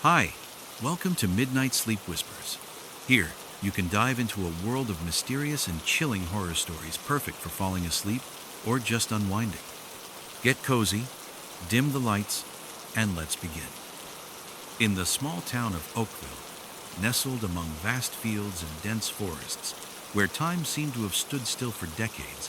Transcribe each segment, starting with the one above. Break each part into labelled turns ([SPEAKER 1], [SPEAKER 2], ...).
[SPEAKER 1] Hi, welcome to Midnight Sleep Whispers. Here, you can dive into a world of mysterious and chilling horror stories perfect for falling asleep or just unwinding. Get cozy, dim the lights, and let's begin. In the small town of Oakville, nestled among vast fields and dense forests, where time seemed to have stood still for decades,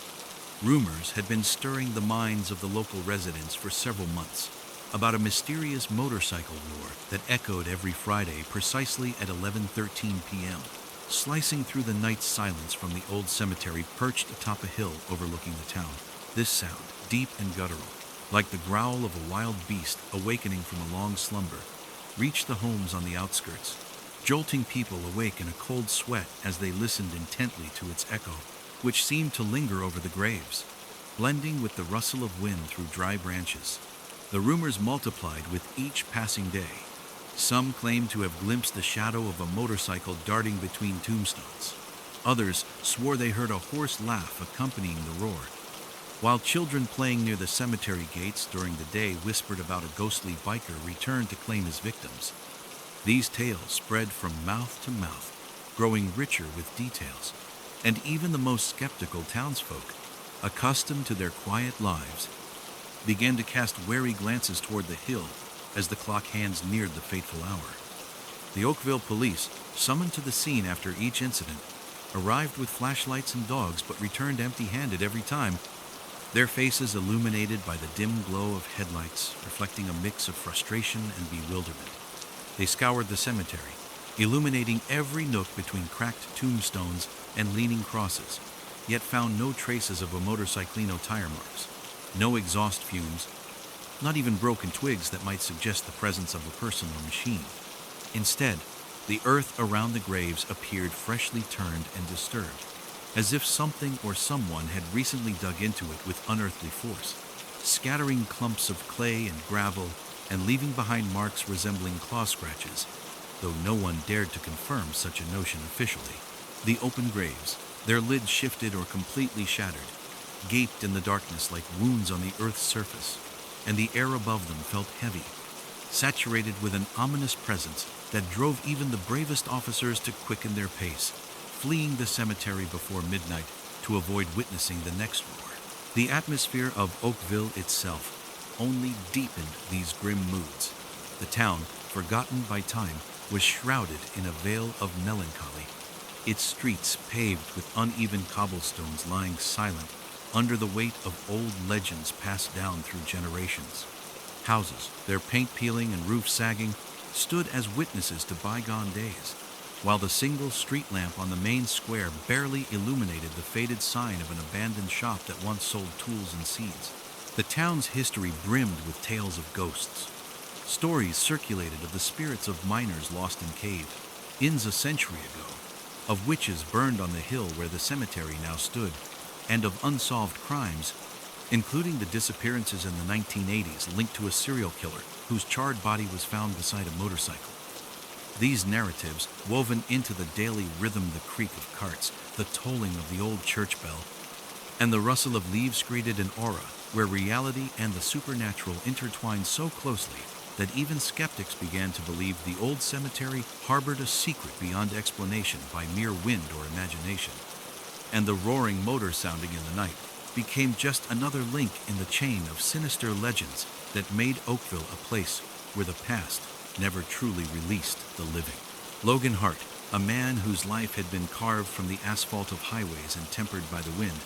[SPEAKER 1] rumors had been stirring the minds of the local residents for several months about a mysterious motorcycle war that echoed every Friday precisely at 11:13 p.m., slicing through the night silence from the old cemetery perched atop a hill overlooking the town. This sound, deep and guttural, like the growl of a wild beast awakening from a long slumber, reached the homes on the outskirts, jolting people awake in a cold sweat as they listened intently to its echo, which seemed to linger over the graves, blending with the rustle of wind through dry branches. The rumors multiplied with each passing day. Some claimed to have glimpsed the shadow of a motorcycle darting between tombstones. Others swore they heard a hoarse laugh accompanying the roar, while children playing near the cemetery gates during the day whispered about a ghostly biker returned to claim his victims. These tales spread from mouth to mouth, growing richer with details, and even the most skeptical townsfolk, accustomed to their quiet lives, began to cast wary glances toward the hill as the clock hands neared the fateful hour. The Oakville police, summoned to the scene after each incident, arrived with flashlights and dogs but returned empty-handed every time, their faces illuminated by the dim glow of headlights reflecting a mix of frustration and bewilderment. They scoured the cemetery, illuminating every nook between cracked tombstones and leaning crosses, yet found no traces of a motorcyclino tire marks, no exhaust fumes, not even broken twigs that might suggest the presence of a person or machine. Instead, the earth around the graves appeared freshly turned and disturbed, as if something or someone had recently dug into it with unearthly force, scattering clumps of clay and gravel and leaving behind marks resembling claw scratches, though no one dared to confirm such a notion officially. The open graves, their lids shifted or completely shattered, gaped in the darkness like wounds on the earth's surface, and the air above them felt heavy, saturated with an ominous presence that drove even the bravest officers to quicken their pace, fleeing the cemetery before midnight to avoid witnessing the next roar. The atmosphere of Oakville itself only deepened these grim moods. The town, forgotten by time, was shrouded in a veil of melancholy, its streets paved with uneven cobblestones lying silent under the weight of old legends passed down through generations. Houses, their paint peeling and roofs sagging, stood as witnesses to bygone days, while the single street lamp on the main square barely illuminated the faded sign of an abandoned shop that once sold tools and seeds. The town's history brimmed with tales of ghosts. Stories circulated of the spirits of miners lost in cave-ins a century ago, of witches burned on the hill where the cemetery now stood, and of unsolved crimes, including the disappearances in the 1980s linked to a serial killer whose charred body was found beside a motorcycle. These narratives, woven into the daily rhythm, the creak of carts, the tolling of the old church bell, and the rustle of leaves, created an aura where reality and the supernatural intertwined so closely that even skeptics began to believe the old cemetery harbored a secret beyond explanation by mere wind or imagination. And the roaring motor sounding in the night became just another link in the chain of sinister legends that made Oakville a place where the past never truly released the living. Logan Hart, a man whose life had been carved from the asphalt of highways and tempered by the wind,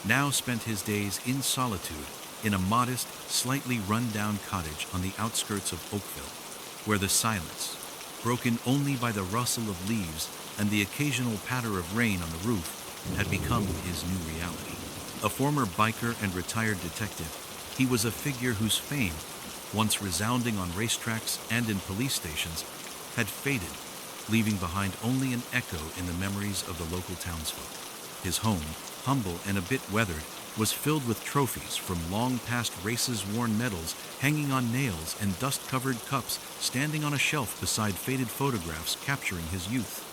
[SPEAKER 1] now spent his days in solitude in a modest, slightly run-down cottage on the outskirts of Oakville, where the silence, broken only by the rustle of leaves and the occasional patter of rain on the roof, had become his new reality. A former biker and retired detective, he was a figure whose fame, once resounding on racetracks and in police stations, had faded, leaving behind only an echo in the memories of the local townsfolk. His home, humble and a bit weathered, was filled with trophies from long-past races-worn medals hanging on nails and dust-covered cups standing on a shelf beside faded photographs capturing his youth.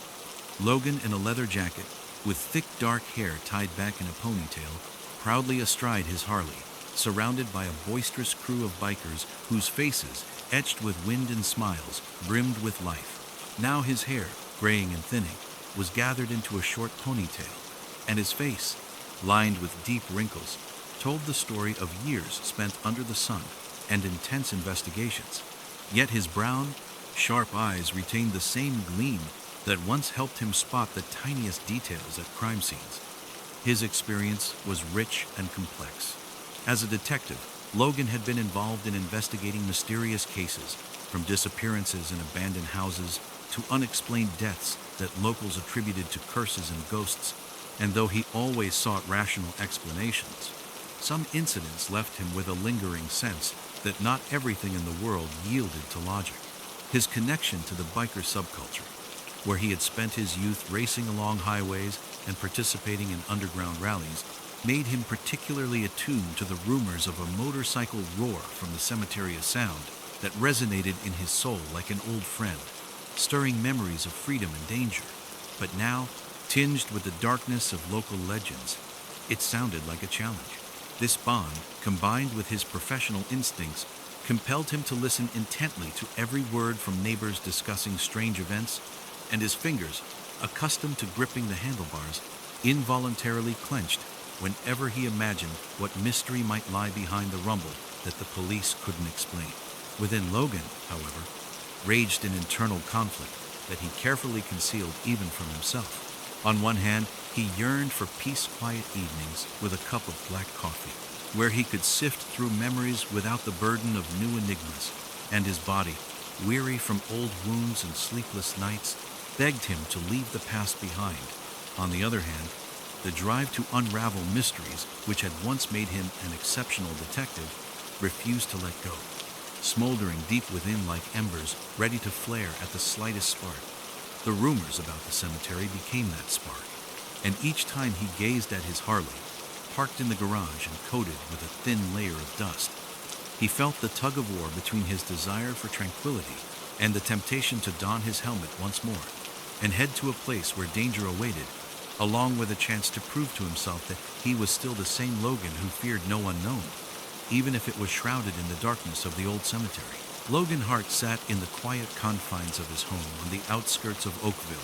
[SPEAKER 1] Logan, in a leather jacket, with thick dark hair tied back in a ponytail, proudly astride his Harley, surrounded by a boisterous crew of bikers whose faces, etched with wind and smiles, brimmed with life. Now his hair, graying and thinning, was gathered into a short ponytail, and his face, lined with deep wrinkles, told the story of years spent under the sun and intense investigations. Yet his brown, sharp eyes retained the same gleam that once helped him spot the tiniest details at crime scenes. His experience was rich and complex. As a detective, Logan had been involved in investigating mysterious cases, from disappearances in abandoned houses to unexplained deaths that locals attributed to curses and ghosts. And though he always sought rational explanations, some incidents left him with a lingering sense that not everything in the world yielded to logic. His connection to the biker subculture, where he had spent his youth racing along highways and participating in underground rallies, made him particularly attuned to the rumors of a motorcycle roar from the cemetery, a sound that resonated in his soul like an old friend, stirring memories of freedom and danger. But now, tinged with the darkness of local legends, it sounded like a challenge. This bond, combined with his professional instincts, compelled him to listen intently to every word from neighbors discussing strange events, and his fingers, accustomed to gripping the handlebars, involuntarily clenched whenever he imagined what mystery might lie behind the rumble that the police couldn't explain. Within Logan, however, raged an internal conflict that he carefully concealed even from himself. On one hand, he yearned for peace-quiet evenings with a cup of black coffee, where he could sift through memories without the burden of new enigmas, and his body, weary from old wounds and sleepless nights, begged him to leave the past behind. On the other hand, the drive to unravel mysteries, which had once made him an exceptional detective, refused to let go, smoldering deep within like embers ready to flare at the slightest spark. The rumors about the cemetery became that spark, and each time he gazed at his Harley, parked in the garage and coated with a thin layer of dust, he felt the tug-of-war between his desire for tranquility and the temptation to don his helmet once more and head to a place where danger awaited, along with a chance to prove to himself that he was still the same Logan who feared no unknown, even if it was shrouded in the darkness of the old cemetery. Logan Hart sat in the quiet confines of his home on the outskirts of Oakville,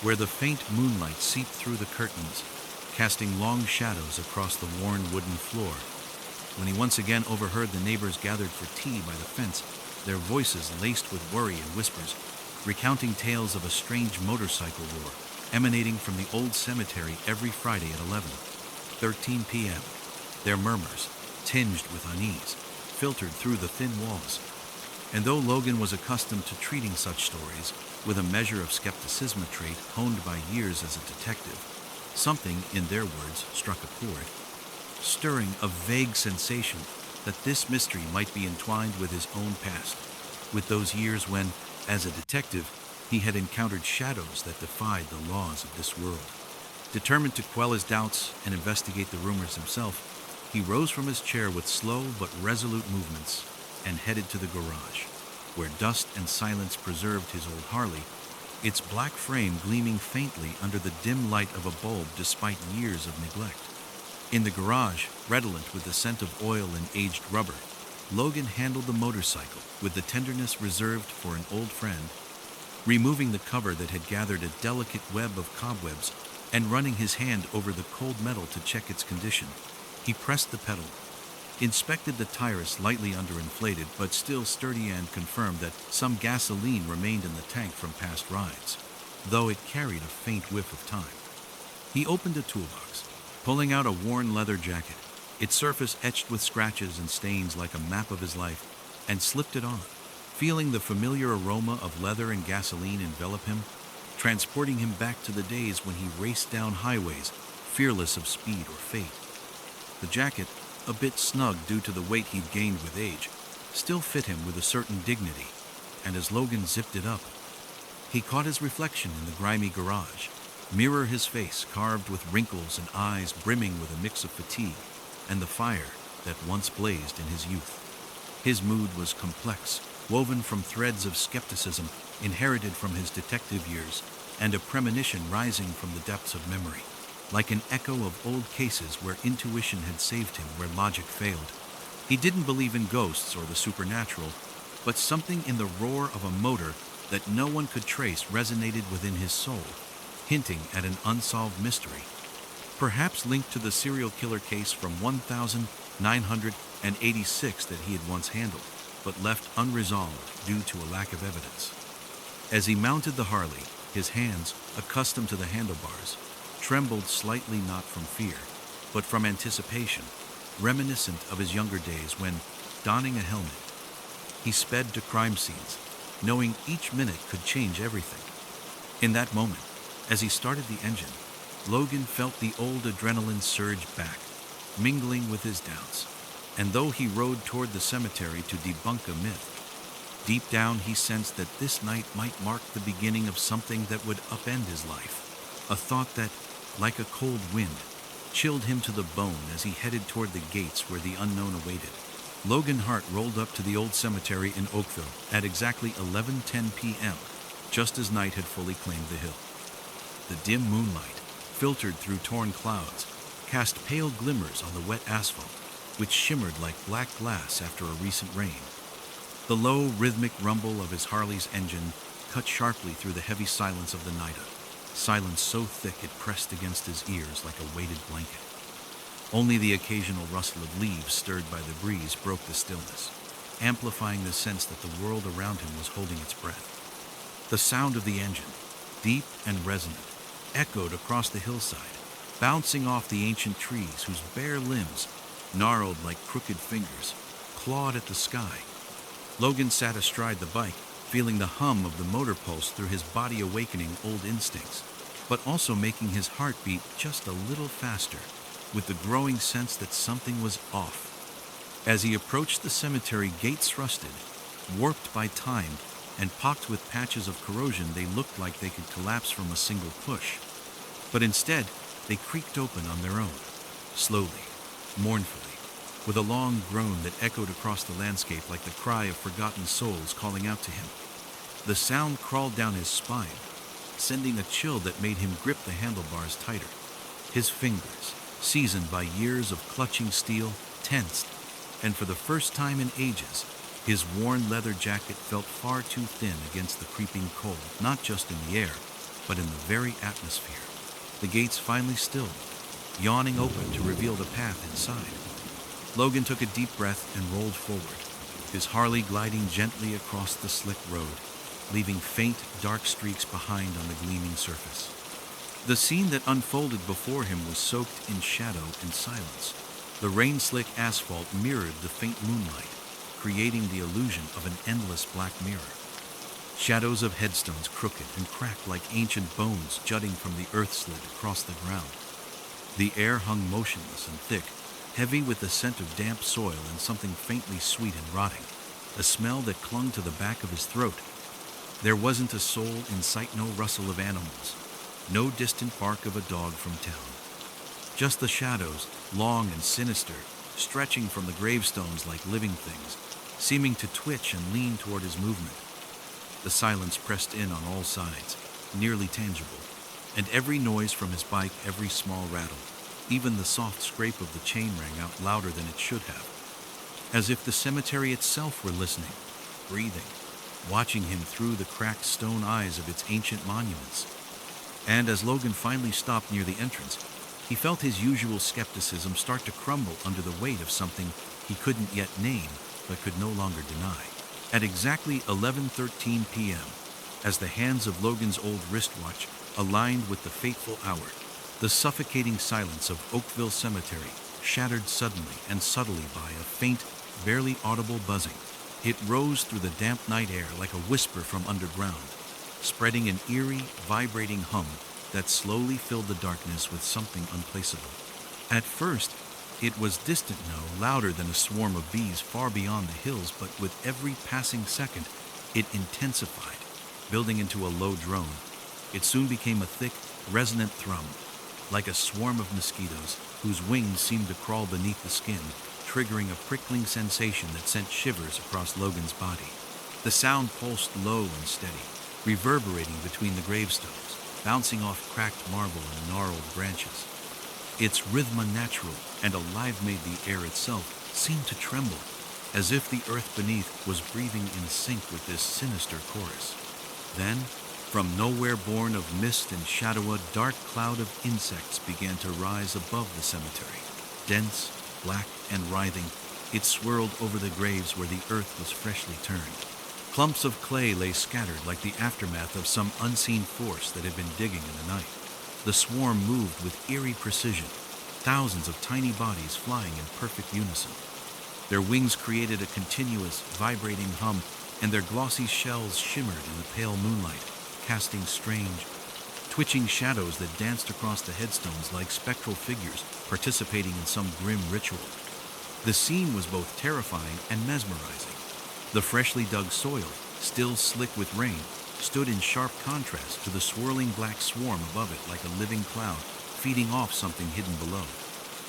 [SPEAKER 1] where the faint moonlight seeped through the curtains, casting long shadows across the worn wooden floor. When he once again overheard the neighbors gathered for tea by the fence, their voices laced with worry and whispers, recounting tales of a strange motorcycle roar emanating from the old cemetery every Friday at 11:13 p.m. Their murmurs, tinged with unease, filtered through the thin walls. And though Logan was accustomed to treating such stories with a measure of skepticism, a trait honed by years as a detective, something, in their words, struck a chord, stirring a vague sensation that this mystery might be entwined with his own past, with those years when, as a detective, he had encountered shadows that defied the laws of this world. Determined to quell his doubts and investigate the rumors himself, he rose from his chair with slow but resolute movements and headed to the garage, where dust and silence preserved his old Harley, its black frame gleaming faintly under the dim light of a bulb despite years of neglect. In the garage, redolent with the scent of oil and aged rubber, Logan handled the motorcycle with the tenderness reserved for an old friend, removing the cover that had gathered a delicate web of cobwebs and running his hand over the cold metal to check its condition. He pressed the pedal, inspected the tires slightly underinflated but still sturdy, and confirmed that some gasoline remained in the tank from past rides, though it carried a faint whiff of time. He opened a toolbox, pulling out a worn leather jacket, its surface etched with scratches and stains like a map of his life, and slipped it on, feeling the familiar aroma of leather and gasoline envelop him, transporting him back to the days when he raced down highways, fearless of speed or fate. The jacket, a bit snug due to the weight he'd gained with age, still fit him with a certain dignity, and as Logan zipped it up, he caught his reflection in the grimy garage, mirror his face carved with wrinkles and eyes brimming with a mix of fatigue and the fire that once blazed in his youth. His mood was complex, woven from threads of skepticism inherited from his detective years and a premonition rising from the depths of memory. Like an echo of old cases where intuition had saved him where logic failed, He didn't believe in ghosts or the supernatural, but something in the roar of a motor that no one could trace resonated within his soul, hinting at an unsolved mystery, perhaps linked to the serial killer case from 1986 that he had once handled, but left unresolved due to a lack of evidence. As he mounted the Harley, his hands, accustomed to the handlebars, trembled slightly, not from fear, but from anticipation, reminiscent of his younger days when, donning a helmet, he sped to crime scenes, knowing each minute could change everything. In that moment, as he started the engine, Logan felt the old adrenaline surge back, mingling with his doubts. And though he rode toward the cemetery to debunk a myth, deep down he sensed that this night might mark the beginning of something that would upend his life. A thought that, like a cold wind, chilled him to the bone as he headed toward the gates where the unknown awaited. Logan Hart rolled up to the old cemetery in Oakville at exactly 11:10 p.m., just as night had fully claimed the hill. The dim moonlight, filtered through torn clouds, cast pale glimmers on the wet asphalt, which shimmered like black glass after a recent rain. The low, rhythmic rumble of his Harley's engine cut sharply through the heavy silence of the night, silence so thick it pressed against his ears like a weighted blanket. Only the occasional rustle of leaves stirred by the breeze broke the stillness, amplifying the sense that the world around him was holding its breath. The sound of the engine, deep and resonant, echoed across the hillside, bouncing off the ancient trees whose bare limbs, gnarled like crooked fingers, clawed at the sky. Logan sat astride the bike, feeling the hum of the motor pulse through his body, awakening old instincts, but also making his heart beat just a little faster, with the growing sense that something was off. As he approached the cemetery, gates rusted, warped by time, and pocked with patches of corrosion. They looked like they could collapse from a single push. But instead, they creaked open on their own, slowly, mournfully, with a long groan that echoed across the landscape like the cry of forgotten souls calling out to him. The sound crawled down his spine, sending a chill that made him grip the handlebars tighter. His fingers, seasoned by years of clutching steel, tensed, and for the first time in ages, his worn leather jacket felt far too thin against the creeping cold, not just in the air, but in the very atmosphere. The gates finally stilled, yawning open to reveal the path inside. Logan took a deep breath and rolled forward, his Harley gliding gently across the slick road, leaving faint, dark streaks behind on the gleaming surface. The scene that unfolded before him was soaked in shadow and silence. The rain-slick asphalt mirrored the faint moonlight, creating the illusion of an endless black mirror. Shadows of headstones crooked and cracked like ancient bones jutting from the earth slid across the ground. The air hung motionless and thick, heavy with the scent of damp soil and something faintly sweet and rotting, a smell that clung to the back of his throat. There wasn't a soul in sight, no rustle of animals, no distant bark of a dog from town. Just the shadows, long and sinister, stretching from the gravestones like living things, seeming to twitch and lean toward his movement. The silence pressed in on all sides, nearly tangible, and every noise from his bike, every small rattle, even the soft scrape of the chain rang out louder than it should have, as if the cemetery itself were listening, breathing, watching him through the cracked stone eyes of its ancient monuments. And as Logan finally stopped near the entrance, he felt his usual skepticism start to crumble under the weight of something he couldn't yet name but could no longer deny. At exactly 11:13 p.m., as the hands of Logan's old wristwatch aligned with the fateful hour, the suffocating silence of Oakville Cemetery shattered suddenly and subtly by a faint, barely audible buzzing. It rose through the damp night air like a whisper from underground, spreading an eerie, vibrating hum that slowly filled the darkness with something unplaceable. At first, it was distant, no, louder than a swarm of bees far beyond the hills, but with every passing second, it intensified, building into a low drone. It soon became a thick, resonant thrum, like a swarm of mosquitoes whose wings seemed to crawl beneath the skin, triggering a prickling sensation that sent shivers across Logan's body. The sound pulsed low and steady, reverberating between the gravestones, bouncing off cracked marble and gnarled branches. Its rhythm unnatural and alive made the air itself seemed to tremble, as if the earth beneath was breathing in sync with this sinister chorus. Then, from nowhere born of mist and shadow, a dark cloud of insects began to rise above the cemetery. Dense, black, and writhing, it swirled over the graves where the earth was freshly turned. Clumps of clay lay scattered like the aftermath of some unseen force that had been digging in the night. The swarm moved with eerie precision, thousands of tiny bodies flying in perfect unison. Their wings created a continuous, vibrating hum, and their glossy shells shimmered in the pale moonlight, casting strange, twitching shadows that danced across the headstones like spectral figures participating in some grim ritual. The scene was both terrifying and mesmerizing. The freshly dug soil, still slick with rain, stood in sharp contrast to the swirling black swarm above it like a living cloud, feeding off something hidden below.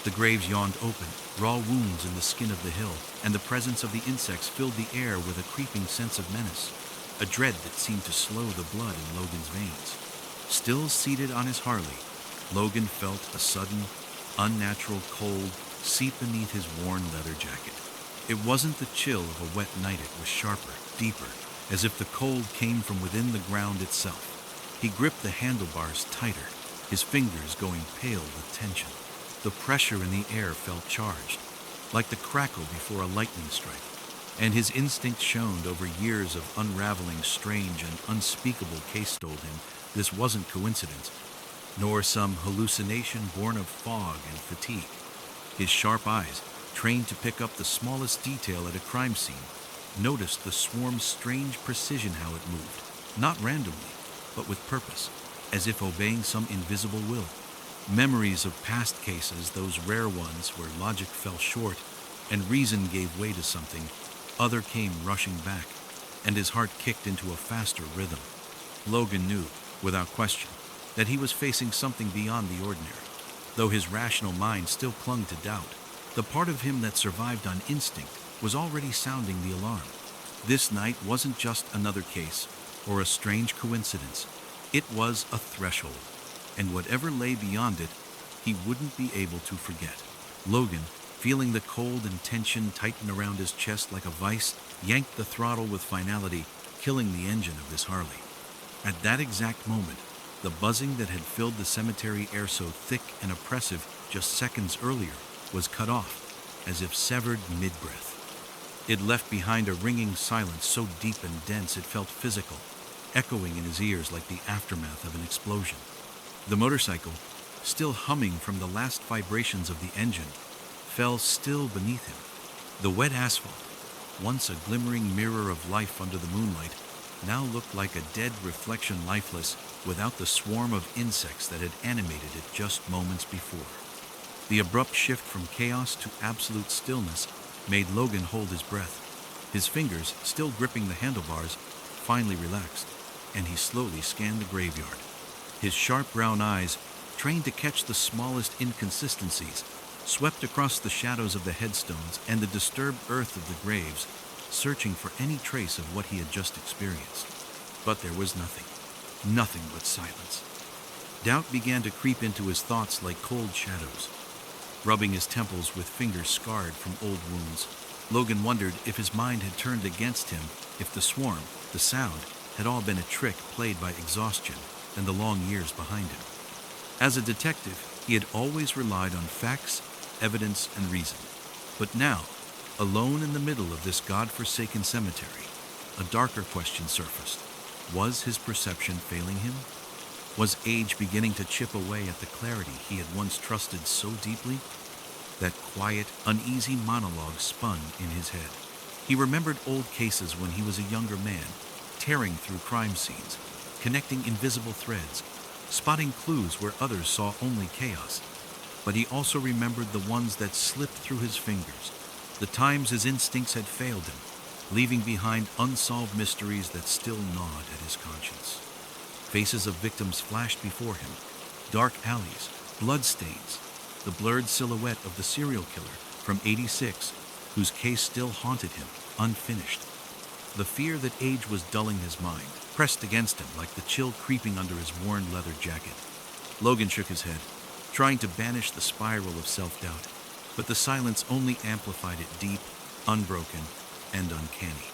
[SPEAKER 1] The graves yawned open, raw wounds in the skin of the hill, and the presence of the insects filled the air with a creeping sense of menace, a dread that seemed to slow the blood in Logan's veins. Still seated on his Harley, Logan felt a sudden, unnatural cold seep beneath his worn leather jacket. It wasn't the chill of a wet night, it was sharper, deeper, as if the cold came from within the ground itself. He gripped the handlebars tighter, his fingers going pale with tension. The pressure in the air felt charged, like the crackle before a lightning strike, and his instinct shone over years of unraveling strange and unspeakable case told him this wasn't coincidence, nor some hallucination born of fog and fatigue. His sharp eyes, trained to pick up the smallest detail at a crime scene, noticed the swarm's strange precision, how it moved, not randomly, but with purpose, as if obeying some invisible will. Memories of past cases, those rare ones where logic fell short and reason gave way to something, other came rushing back, and his heart kicked into a faster rhythm. Logan knew, without question, that he was facing something beyond the ordinary. Though his rational mind still clung to doubt, the part of him that survived on instinct was already sounding the alarm. This night wasn't just another case or a strange coincidence. It was a threshold, and whatever lay beyond it, he wouldn't be able to forget. Logan, feeling the cold and tension tighten around his chest like a vice, yanked the throttle with finality, killing the engine of his Harley. At that exact moment, the buzzing that had filled the cemetery air so thick and oppressive just seconds earlier was cut off, as if severed mid-breath. It left behind a ringing silence so deep and dense it felt physical, echoing in his ears like the aftermath of an explosion. The motorcycle, still humming from the last vibrations of the engine, fell still beneath him. The wet asphalt, once a glimmering mirror of life under the moonlight, now looked like a dead reflection, lifeless, without the swarm of insects that had animated it just moments before. The abrupt shift from chaos to absolute stillness made Logan hold his breath. His fingers, still gripping the handlebars, finally relaxed, and he slowly scanned the graveyard. His sharp brown eyes, trained to catch the smallest inconsistencies, swept across the shadows of the headstones and the disturbed earth of the graves, searching for any trace of what he had just experienced. But there was nothing but silence. Doubt began to creep into his thoughts like cold shadows. Rubbing his temples with fingers scarred from old wounds, Logan wondered if his mind had turned against him, if the swarm, the sound, had all been a trick played by exhaustion and the long years behind him. As a detective, he had always relied on facts, evidence, and reason. But now, alone in the middle of this god-forsaken cemetery, a darker question surfaced. Was his perception failing him? Was age beginning to chip away at the clarity he had once trusted so deeply? That quiet, uneasy monologue spun in his head. He remembered old cases when he was a younger man, tearing through crime scenes, connecting invisible threads, spotting clues where others saw only chaos. But he also remembered the ones that slipped through his fingers, the times his instincts had failed him, leaving behind unsolved mysteries that still gnawed at his conscience. Faces of victims flashed before him, dark alleys, bloodstains, the blurred silhouette of the serial killer from '86, whose case still haunted him, unfinished. The fear that age was dulling his mind pressed against him like the chill creeping under his worn leather jacket. Logan shook his head, trying to banish the spiral of self-doubt. but the silence only amplified it deep, unbroken, and uncanny.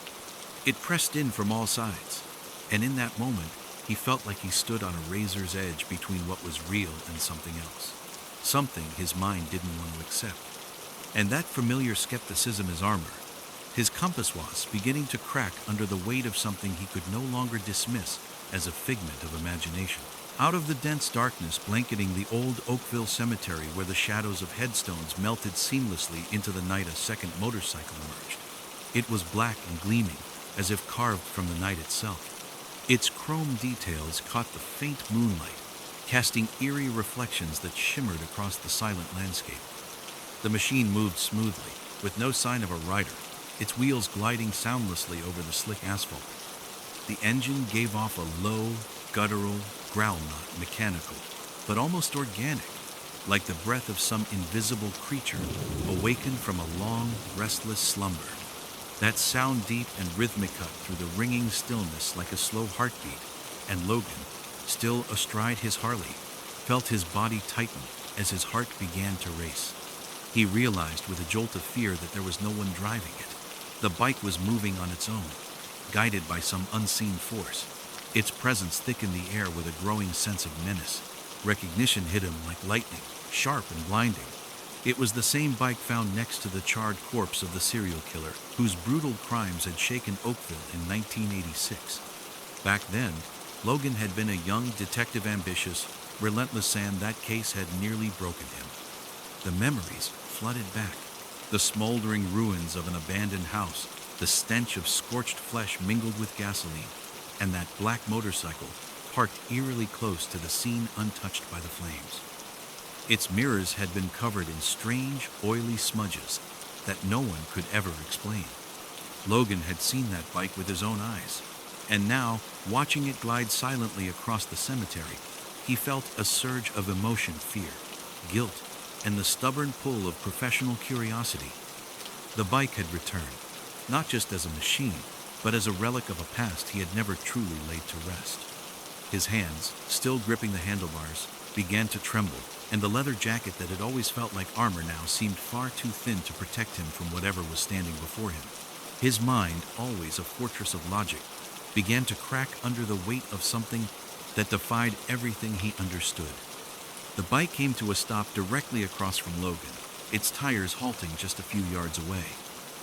[SPEAKER 1] It pressed in from all sides, and in that moment, he felt like he stood on a razor's edge between what was real and something else, something his mind didn't want to accept. And that familiar skepticism is armor. His compass was beginning to crack under the weight of something he could no longer dismiss as a figment of imagination. Out of the dense darkness blanketing the old Oakville cemetery where the shadows of headstones melted seamlessly into the night, a second motorcycle emerged. It was black and gleaming, as if carved from the night itself. Its chrome details caught the faint moonlight, casting eerie reflections that shimmered across the silent landscape. The machine moved smoothly, with no sign of a rider, its wheels gliding soundlessly over the slick asphalt. The engine gave off a low, guttural growl, not mechanical, but almost organic, like the breath of some invisible creature awakened from a long, restless slumber. That sound, deep and rhythmic, cut through the ringing stillness like a slow heartbeat, and Logan, still astride his Harley, felt his body tighten as his heart began to race. He realized with a jolt of fear that there was no one driving it. The bike was moving on its own, guided by some unseen force. Its presence thickened the air with a growing sense of menace. Recognition hit him like lightning, sharp and blinding. It was the same bike found next to the charred corpse of the serial killer whose brutal crimes had shaken Oakville in 1986. Back then, Logan had been a young detective, ambitious, relentless, and that case had nearly broken him. The memories flooded back. The smoldering ruins of an abandoned house, the stench of scorched flesh mingled with gasoline, and that black motorcycle parked eerily close to the scene untouched by the flames. Its mirrors had been covered in strange, oily smudges that no one could ever explain. Logan had seen that bike with his own eyes, and now, watching it glide silently across the cemetery, he felt a surge of emotion, fear, guilt, and the stubborn pull of professional curiosity. The bike had returned, not just as a machine, but as a relic of a past he had never truly laid to rest. His hands, still gripping the handlebars, began to tremble, and the leather jacket that had always felt like armor now seemed far too thin to protect him from whatever was standing before him. His mind, always a fortress of logic, began to crack under the weight of something that defied everything he understood. The bike came to a stop directly across from Logan, its tires halting just a few yards away.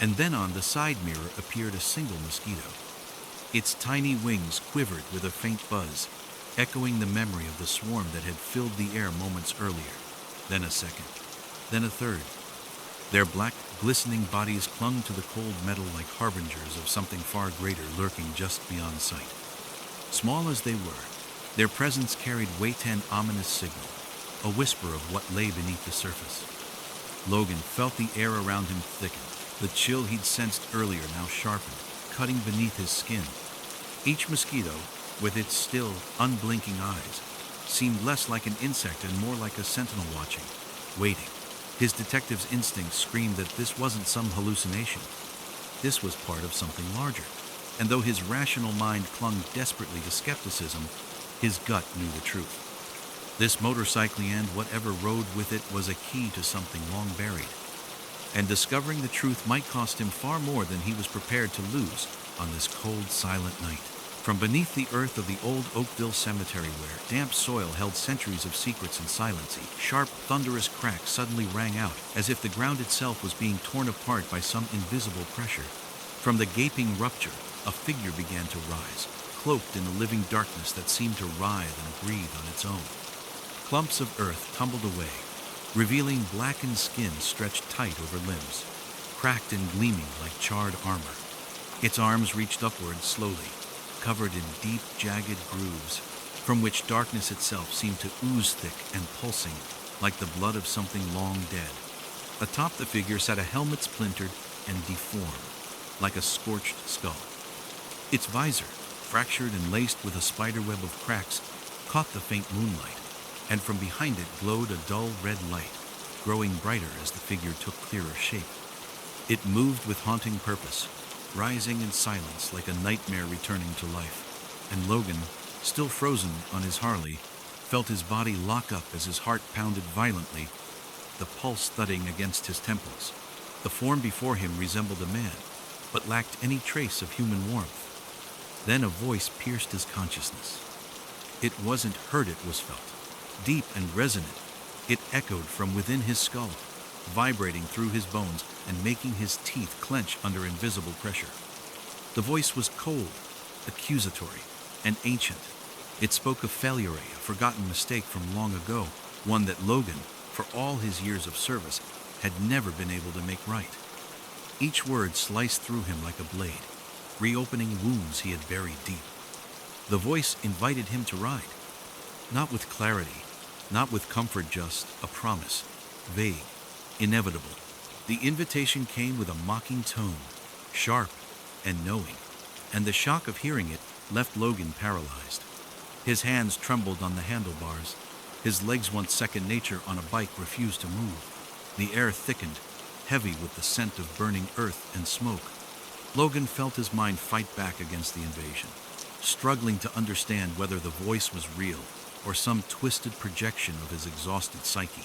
[SPEAKER 1] And then on the side mirror appeared a single mosquito. Its tiny wings quivered with a faint buzz, echoing the memory of the swarm that had filled the air moments earlier. Then a second, then a third. Their black, glistening bodies clung to the cold metal like harbingers of something far greater lurking just beyond sight. Small as they were, their presence carried weight and ominous signal, a whisper of what lay beneath the surface. Logan felt the air around him thicken, the chill he'd sensed earlier now sharpened, cutting beneath his skin. Each mosquito, with its still, unblinking eyes, seemed less like an insect and more like a sentinel watching, waiting. His detective's instincts screamed that this wasn't some hallucination. This was part of something larger, and though his rational mind clung desperately to skepticism, his gut knew the truth. This motorcycle and whatever rode with it was a key to something long buried, and discovering the truth might cost him far more than he was prepared to lose on this cold, silent night. From beneath the earth of the old Oakville cemetery where damp soil held centuries of secrets and silence, sharp, thunderous cracks suddenly rang out as if the ground itself was being torn apart by some invisible pressure. From the gaping rupture, a figure began to rise, cloaked in a living darkness that seemed to writhe and breathe on its own. Clumps of earth tumbled away, revealing blackened skin stretched tight over limbs, cracked and gleaming like charred armor. Its arms reached upward slowly, covered in deep, jagged grooves, from which darkness itself seemed to ooze thick and pulsing like the blood of something long dead. Atop the figure sat a helmet splintered and deformed, like a scorched skull. Its visor, fractured and laced with a spiderweb of cracks, caught the faint moonlight, and from behind it glowed a dull red light, growing brighter as the figure took clearer shape. It moved with haunting purpose, rising in silence like a nightmare returning to life, and Logan, still frozen on his Harley, felt his body lock up as his heart pounded violently the pulse thudding against his temples. The form before him resembled a man, but lacked any trace of human warmth. Then a voice pierced his consciousness. It wasn't heard, it was felt. Deep and resonant, it echoed from within his skull, vibrating through his bones and making his teeth clench under invisible pressure. The voice was cold, accusatory, and ancient. It spoke of failure, a forgotten mistake from long ago, one that Logan, for all his years of service, had never been able to make right. Each word sliced through him like a blade, reopening wounds he had buried deep. The voice invited him to ride, not with clarity, not with comfort, just a promise, vague, inevitable. The invitation came with a mocking tone, sharp and knowing, and the shock of hearing it left Logan paralyzed. His hands trembled on the handlebars. His legs, once second nature on a bike, refused to move. The air thickened, heavy with the scent of burning earth and smoke. Logan felt his mind fight back against the invasion, struggling to understand whether the voice was real or some twisted projection of his exhausted psyche.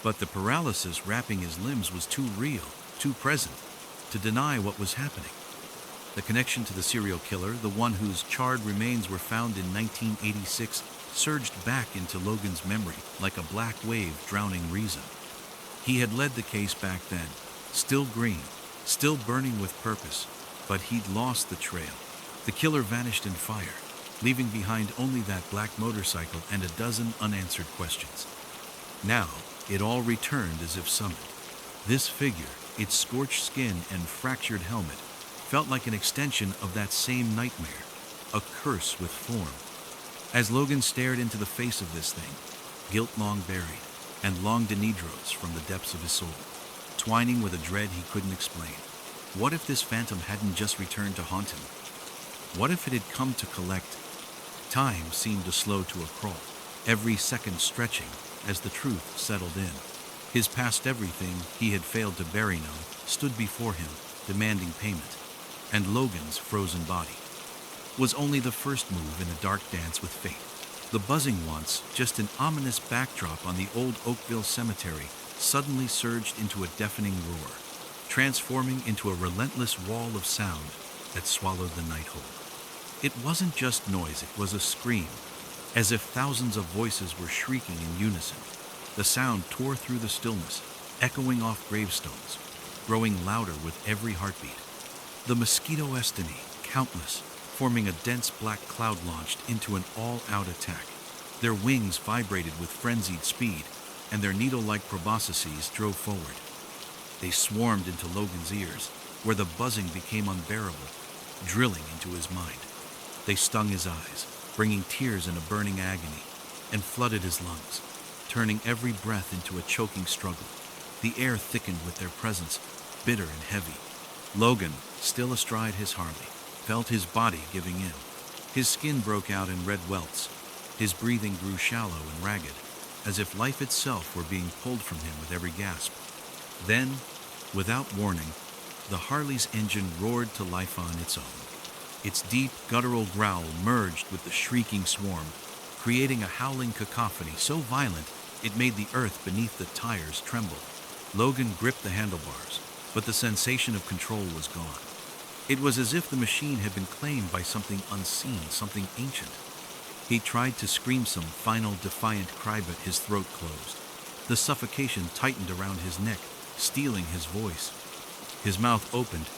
[SPEAKER 1] But the paralysis wrapping his limbs was too real, too present, to deny what was happening. The connection to the serial killer, the one whose charred remains were found in 1986, surged back into Logan's memory like a black wave drowning reason. He had led the case back then, still green, still burning with purpose, but he'd lost the trail. The killer vanished in fire, leaving behind only that black motorcycle and a dozen unanswered questions. Now, it all returned as if summoned. This figure, its scorched skin and fractured helmet, felt like an extension of that same nightmare, a curse with form. As Logan stared into the face of this thing, guilt long buried, and long denidros from the depths of his soul, twining with a dread he couldn't explain. What if this phantom hadn't just returned to haunt him? What if it had come to collect? Time seemed to slow to a crawl, every second stretching as the truth settled in. His past everything he had failed to bury now stood before him, demanding payment. And Logan's frozen body was only the first move in a dark dance with fate. The buzzing, once just an ominous backdrop on the old Oakville cemetery, suddenly surged into a deafening roar, transforming into a relentless wall of sound that swallowed the night whole. It wasn't just noise, it was a scream, as if thousands of voices were shrieking in unison. The sound tore through the stillness, echoing off gravestones, growing louder with every heartbeat. The mosquito estony, countless, forming a dense black cloud, launched into an all-out attack. Their wings vibrated with frenzied speed, and their needle-like proboscises drove forward. They swarmed into Logan's ears, where the buzzing became unbearable, drilling into his mind. They stung his eyes, bringing tears in a burning agony, and flooded his lungs, turning every breath into a choking struggle. The air thickened with their presence, bitter and heavy. Logan, still astride his Harley, felt his body giving in. His skin broke out in red welts. His breathing grew shallow and ragged, as if life itself were being pulled from him with every gasp. Then, without warning, the Harley's engine roared to life on its own. Its deep, guttural growl merged with the shrieking swarm, creating a howling cacophony so violent it made the earth beneath the tires tremble. Logan gripped the handlebars, but the sensation of control was gone. It was as if the machine had been claimed by something unseen, something ancient. He tried to scream some final defiant cry, but his throat closed. The suffocation tightened around his neck, stealing his voice. His mouth opened,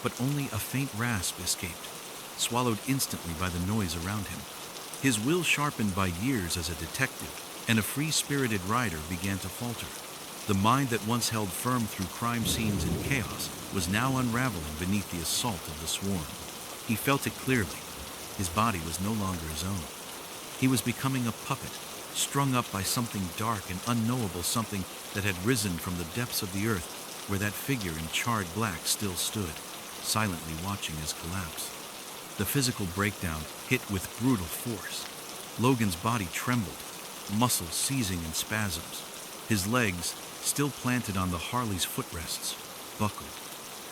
[SPEAKER 1] but only a faint rasp escaped, swallowed instantly by the noise around him. His will, sharpened by years as a detective and a free-spirited rider, began to falter. The mind that once held firm through crime scenes and chaos was now unraveling beneath the assault of the swarm. He felt it clearly. His body was no longer his own. He was becoming a puppet, strung up by something dark and unknowable, something that had risen from the depths of the earth, where that figure in charred black still stood, silently watching his collapse. The physical breakdown hit with brutal force. Logan's body trembled, muscles seizing in spasms. His legs, still planted on the Harley's footrests, buckled.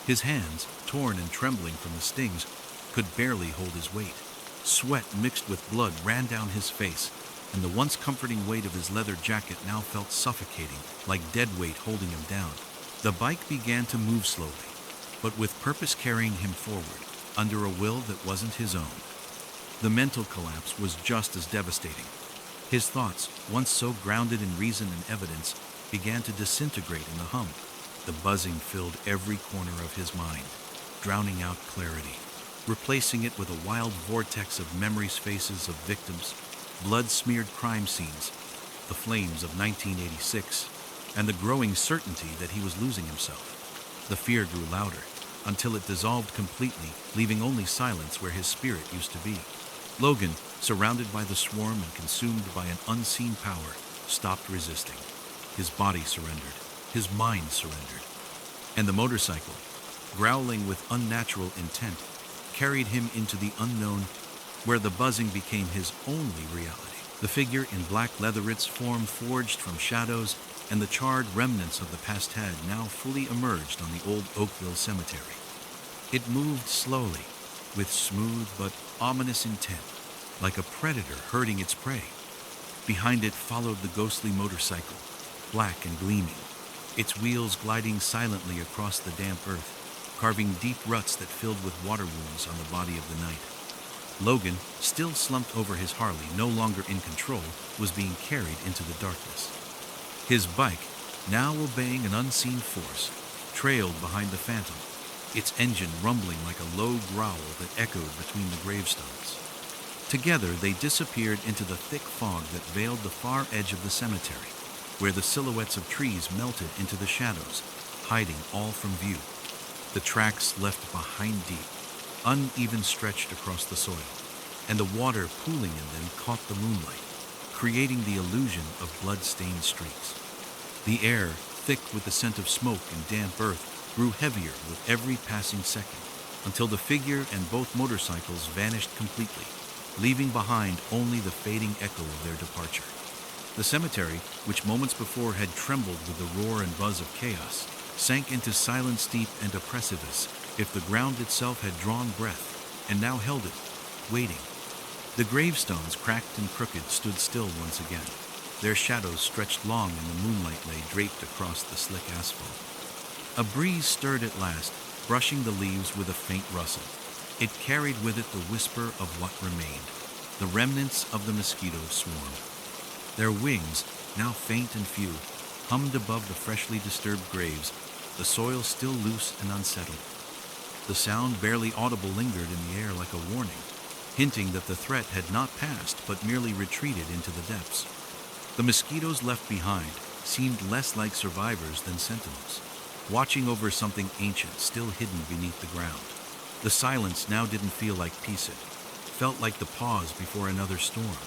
[SPEAKER 1] His hands, torn and trembling from the stings, could barely hold his weight. Sweat mixed with blood ran down his face, and the once comforting weight of his leather jacket now felt suffocating, like dead weight holding him down. The bike began to move slowly, but with purpose carrying him forward, under a will that wasn't his own. The mental collapse was just as devastating. His thoughts, once so grounded in reason and evidence, began to disintegrate in the hum. The buzzing filled every corner of his mind, drowning out clarity, replacing it with a wild vortex of memories, faces of victims, blood-smeared crime scenes, the flames of 1986, and the growing certainty that he was losing himself. The fear grew louder, until it dissolved completely, leaving only silence where his spirit used to be. Logan, surrounded by the swarm and consumed by an unseen power, stopped resisting. His body surrendered. His mind surrendered. And the motorcycle, growling with unnatural intent, carried him into the unknown, where the buzzing became his only reality. The figure in black leather, its form forged from shadows, and the charred remnants of the past had now fully emerged on the old Oakville cemetery. It moved slowly, with smooth but ominous intent, like a predator herding its prey. Behind it followed the ghostly motorcycle, black and gleaming, its wheels gliding silently across the damp earth, carving deep ruts that filled with water wounds on the body of the night. Logan, still slumped over his Harley, no longer in control, was being carried into the darkness. His bike, now obeying an unseen force, trailed behind the Phantom, its engine rumbling like a low growl that echoed between the gravestones. Together they disappeared into the thick fog that veiled the far edge of the cemetery, where the silhouettes of trees melted into the shadows, hiding all from view. The tracks left behind deep, uneven stretched across the soil, and the water pooling in them caught the moonlight, creating the illusion of blood-stained streaks. The air, thick with the scent of smoke and damp earth, grew heavier with every passing second, until the figure and both motorcycles vanished completely, leaving behind only the fading echo of their departure. The cemetery, which moments before had trembled with the roar and buzz of chaos, sank into silence deep and oppressive as if the ground itself had drawn breath and now held it, waiting. The gravestones, cracked and crooked, stood still once again. Their shadows stretched long and the moonlight lay draped across the slick asphalt. A breeze stirred at last, brushing the leaves with a faint rustle. It carried with it the whisper of what remained, the remnants of the mosquito swarm. Their wings, now faint and few, hummed above the freshly disturbed graves, the soil still loose and unsettled. The sound, barely audible, lingered in the air like a warning, hinting that the threat had not passed but merely retreated into the depths. The mosquitoes left behind seemed less like survivors than sentinels, watching over something ancient still hidden beneath the ground. The silence now didn't feel like peace, it felt like the pause before another storm,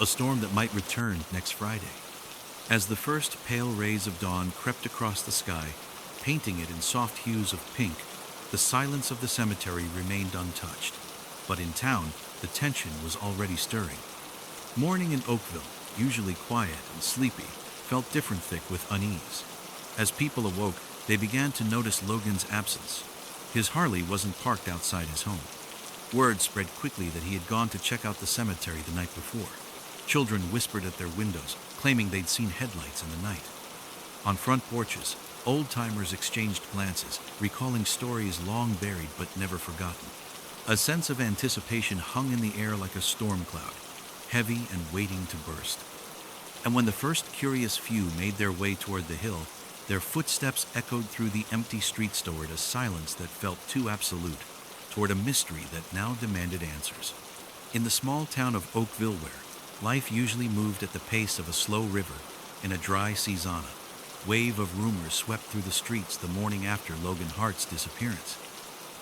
[SPEAKER 1] a storm that might return next Friday. As the first pale rays of dawn crept across the sky, painting it in soft hues of pink, the silence of the cemetery remained untouched. But in town, the tension was already stirring. Morning in Oakville, usually quiet and sleepy, felt different, thick with unease. As people awoke, they began to notice Logan's absence. His Harley wasn't parked outside his home. Word spread quickly that he had gone to check out the cemetery the night before. Children whispered at their windows, claiming they'd seen headlights in the night. On front porches, old-timers exchanged glances, recalling stories long buried but never forgotten. A sense of anticipation hung in the air like a storm cloud, heavy and waiting to burst. And when the first curious few made their way toward the hill, their footsteps echoed through the empty streets toward a silence that felt too absolute, toward a mystery that now demanded answers. In the small town of Oakville, where life usually moved at the pace of a slow river in a dry season, a wave of rumors swept through the streets the morning after Logan Hart's disappearance.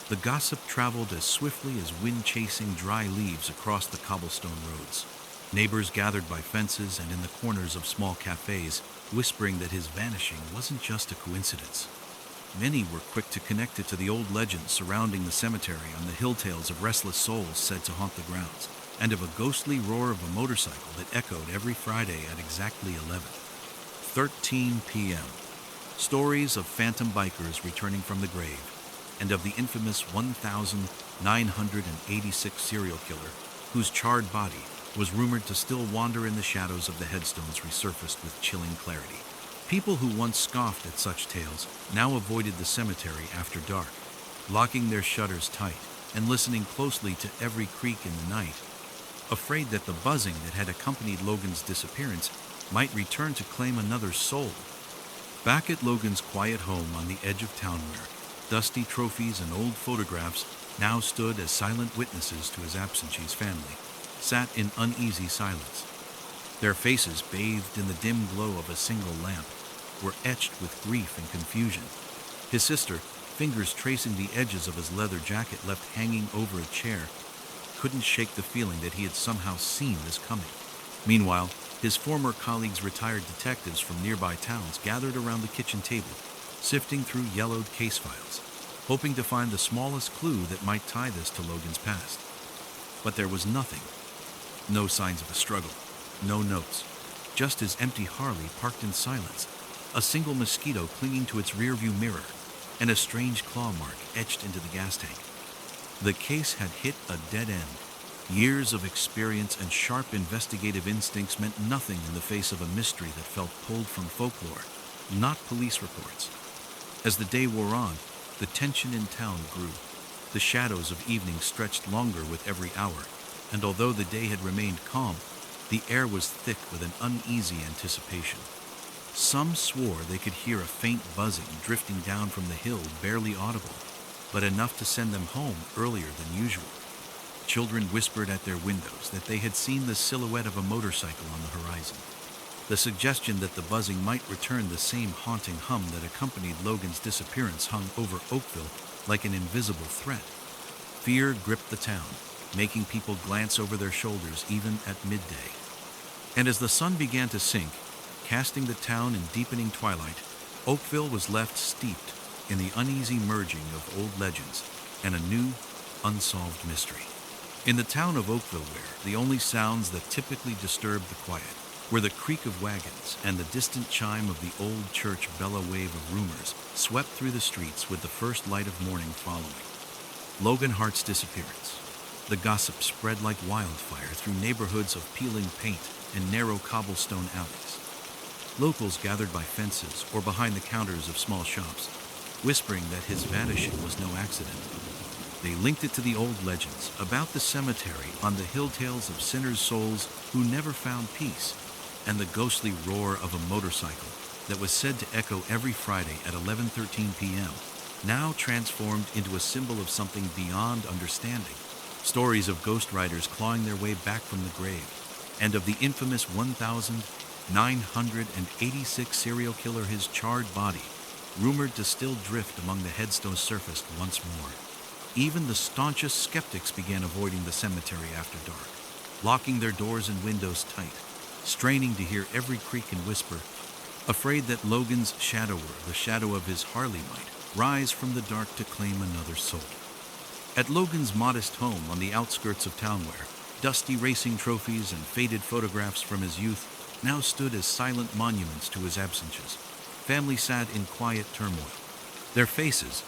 [SPEAKER 1] The gossip traveled as swiftly as wind chasing dry leaves across the cobblestone roads. Neighbors gathered by fences and in the corners of small cafes, whispering that his vanishing wasn't just a coincidence. Many were quick to connect it to the old legends surrounding the cemetery on the hill tales of restless souls said to haunt the grounds, and of a ghostly roar of a motorcycle that echoed every Friday at exactly 13 p.m. Stories of phantom bikers returning from the grave, and of the infamous 1,986 serial killer whose charred body, was rumored to still wander in the shadows of the headstones resurfaced with chilling clarity. People who once scoffed at such tales now avoided the cemetery after dark, locking their shutters tight and listening closely to every creak in the night, afraid that the buzzing that had accompanied Logan's disappearance might return to claim another soul. Back at Logan's quiet home on the edge of town, where dusty trophies and old photographs now stood as silent witnesses to his absentee's family, sat in uneasy silence. Their faces, bathed in the dim glow of a single lamp, were etched with grief and confusion. His sister, fingers tracing the edges of his leather jacket left hanging over a chair, couldn't shake the feeling that he had somehow seen this coming. Meanwhile, his former colleagues, retired detectives from nearby towns, gathered around the kitchen table, sifting through yellowed case files, hoping to find the smallest clue that might tie this to Logan's past. But there was nothing. No signs of a struggle, no notes, just his empty Harley parked in silence, a single mosquito clinging to its rearview mirror, and a strange claw mark etched into the gas tank. The case had hit a dead end. Years of experience and sharp investigative instincts meant nothing in the face of a mystery that felt pulled from folklore, not police reports. As the day wore on, the tension in town grew. The shadows of evening stretched longer with every hour, and although the day had remained calm, the air was thick with an uneasy anticipation. Some swore they could hear a faint buzzing drifting down from the hill, barely audible, but enough to send them home earlier than usual. Children whispered at their windows that they had seen the silhouette of a motorcycle on the horizon. The suggestion that the buzzing might return the same haunting hum that accompanied Logan's disappearance hung over Oakville like an invisible threat. Fear gripped the town, making people glance over their shoulders even at midday. And as the sun began to sink, casting the town in deepening twilight, Oakville was left steeped in the uneasy merging of old legends and a new, unsolved mystery. In the town of Oakville, where the only sounds that typically disturbed the quiet were the creak of wagons and the distant chime of the old church bell, a wave of rumors swept through the streets with the first light of morning following Logan Hart's disappearance. The gossip spread like wildfire through neighborhoods of peeling paint and narrow cobblestone alleys. Locals gathered by fences or behind the counters of small shops, whispering that his vanishing was no accident. They linked it to the old legends about the cemetery on the hill tales of sinners' souls who never found peace, and the ghostly roar of a motorcycle that was said to echo every Friday at 11:13 p.m., now transformed into a symbol of something beyond understanding. Stories of ghost riders clawing their way back from the grave, and of the infamous 1,986 serial killer, his charred body, rumored to still drift among the headstones surfaced once more. Even the staunchest skeptics began avoiding the cemetery after dark, locking their doors and windows tight, straining to hear every creak and whisper, afraid that Logan's shadower, the shadow of his Harley, might rise from the dark to claim another soul. At Logan's modest home on the outskirts of town, where dusty racing trophies and faded photographs from his youth now stood as silent monuments to his absences, family sat in quiet turmoil. Their faces,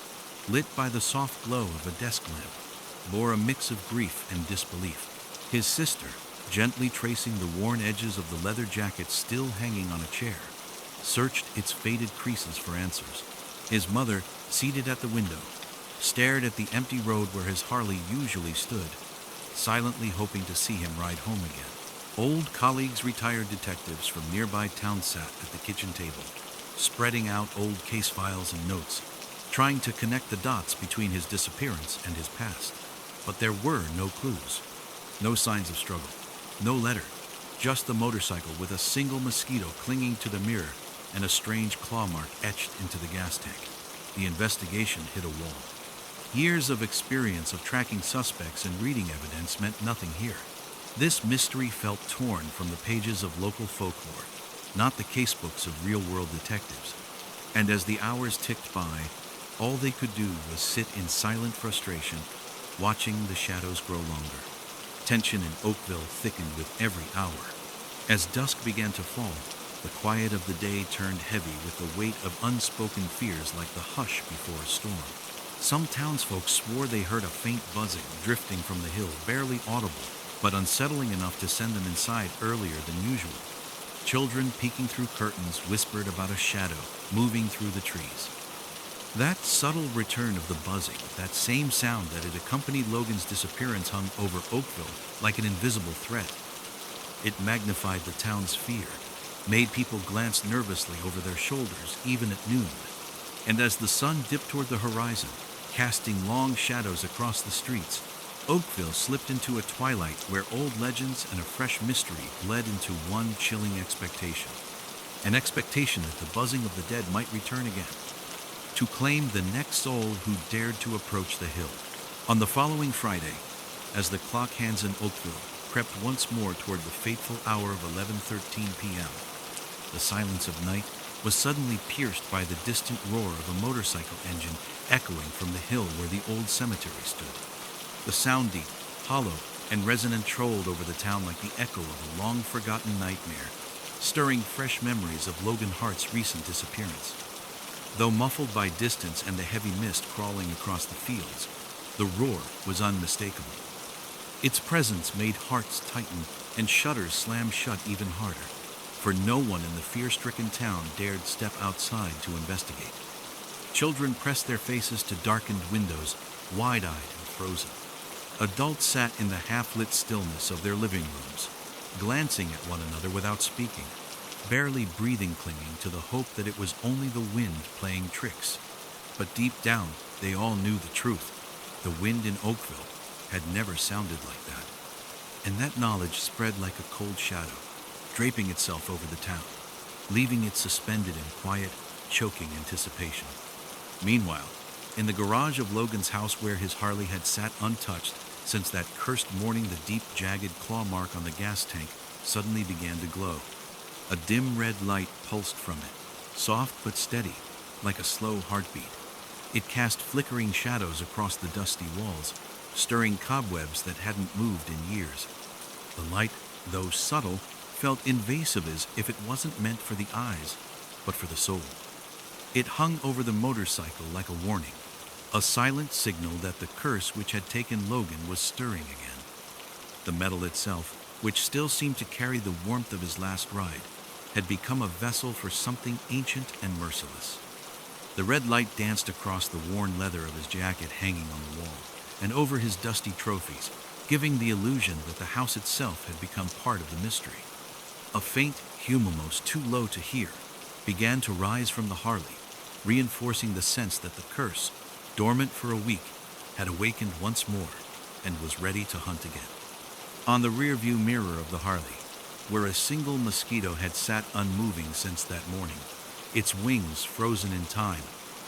[SPEAKER 1] lit by the soft glow of a desk lamp, bore a mix of grief and disbelief. His sister, gently tracing the worn edges of the leather jacket still hanging on a chair, searched its faded creases for answers. His mother, seated at the window, stared at the empty road where his Harley usually stood, silently hoping to see him ride home again. Old colleagues, retired detectives from nearby towns sat at the kitchen table, spreading out old case files and notes, trying to connect the dots between his disappearance and his past. But there were no clues, no signs of struggle, no letter, just the motorcycle with a single mosquito clinging to the mirror and a strange claw mark etched into the gas tank. The investigation hit a wall. Years of experience of tracking suspects and reading evidence meant nothing here. This mystery felt torn from the pages of local folklore, not the casebooks of real-world detectives. And as the hours ticked by, all they could do was sit in silent frustration, watching the shadows grow longer. Tension in Oakville thickened with every hour. As dusk began to fall, the quiet of the day turned heavy with the weight of unspoken fears, like the hush before a storm. Some townsfolk swore they heard a faint buzzing drifting from the hill, barely audible, but unsettling enough to send them inside earlier than usual. Children peeking through curtains whispered about a shadow moving through the trees. That subtle return of the buzzing, that same sound that had accompanied Logan's disappearance, hung over Oakville like an invisible threat. It magnified the town's fear, made people glance nervously over their shoulders even at noon. And as the sun dipped toward the horizon, casting long shadows across the streets, Oakville slipped into a twilight where old legends and a fresh mystery bled into one chilling expectation. An expectation that the buzzing of the dead might return again, to claim the next soul who dared to approach the hill. On the following Friday, as the clock hands in Oakville crept once more toward the fateful hour of 11:13 p.m., the silence of night was suddenly pierced by the distant roar of a motorcycle engine echoing from the hill where the old cemetery stood. The sound, deep, hollow, and resonant, trolled over the town like the echo of a long-forgotten nightmare, stirring fresh memories of Logan Hart's recent disappearance. Though muffled by distance and the heavy mist crawling across the fields, the roar was unmistakable. Its presence made hearts tighten and shutters slam shut even harder, for no one in the fear-stricken town dared step outside to investigate. Children pressed their faces to darkened windows, wide-eyed and frozen. Adults sat in the half-lit stillness of their living rooms, glancing at one another without speaking, barely breathing, clinging to the hope that it was only the wind playing tricks. But deep down, they all knew the truth. The wind in Oakville had never sounded like that. And that knowledge spread like a cold shadow, draping itself over the town, leaving it suspended in quiet, choking anticipation. Meanwhile, in the garage of Logan's house, where his Harley had sat untouched since that cursed morning, the deep, jagged claw mark on the gas tank suddenly began to glow. A dim red light pulsed from it, soft but steady, like a slow heartbeat. It cast flickering shadows across the dusty walls, stirring cobwebs that hadn't moved in years. The light, though subtle, felt invasive, as if it wasn't meant for the eyes, but for the soul. It hung over the motorcycle like a warning, a silent signal that the curse which had taken Logan was stirring again. The metal itself, which still seemed to carry the warmth of his last ride, had become a vessel for something ancient and merciless. The red light danced across the worn leather of his jacket hanging on the wall, and over his dusty trophies, giving the illusion that the house itself had become part of the mystery. A faint hum, almost too low to hear, began to rise from the Harley, reinforcing the sense that the curse, dormant for a week, had awakened once more and was ready to hunt again. On the rearview mirror of the Harley, where a single mosquito had sat unmoving since that morning, its wings frozen in time,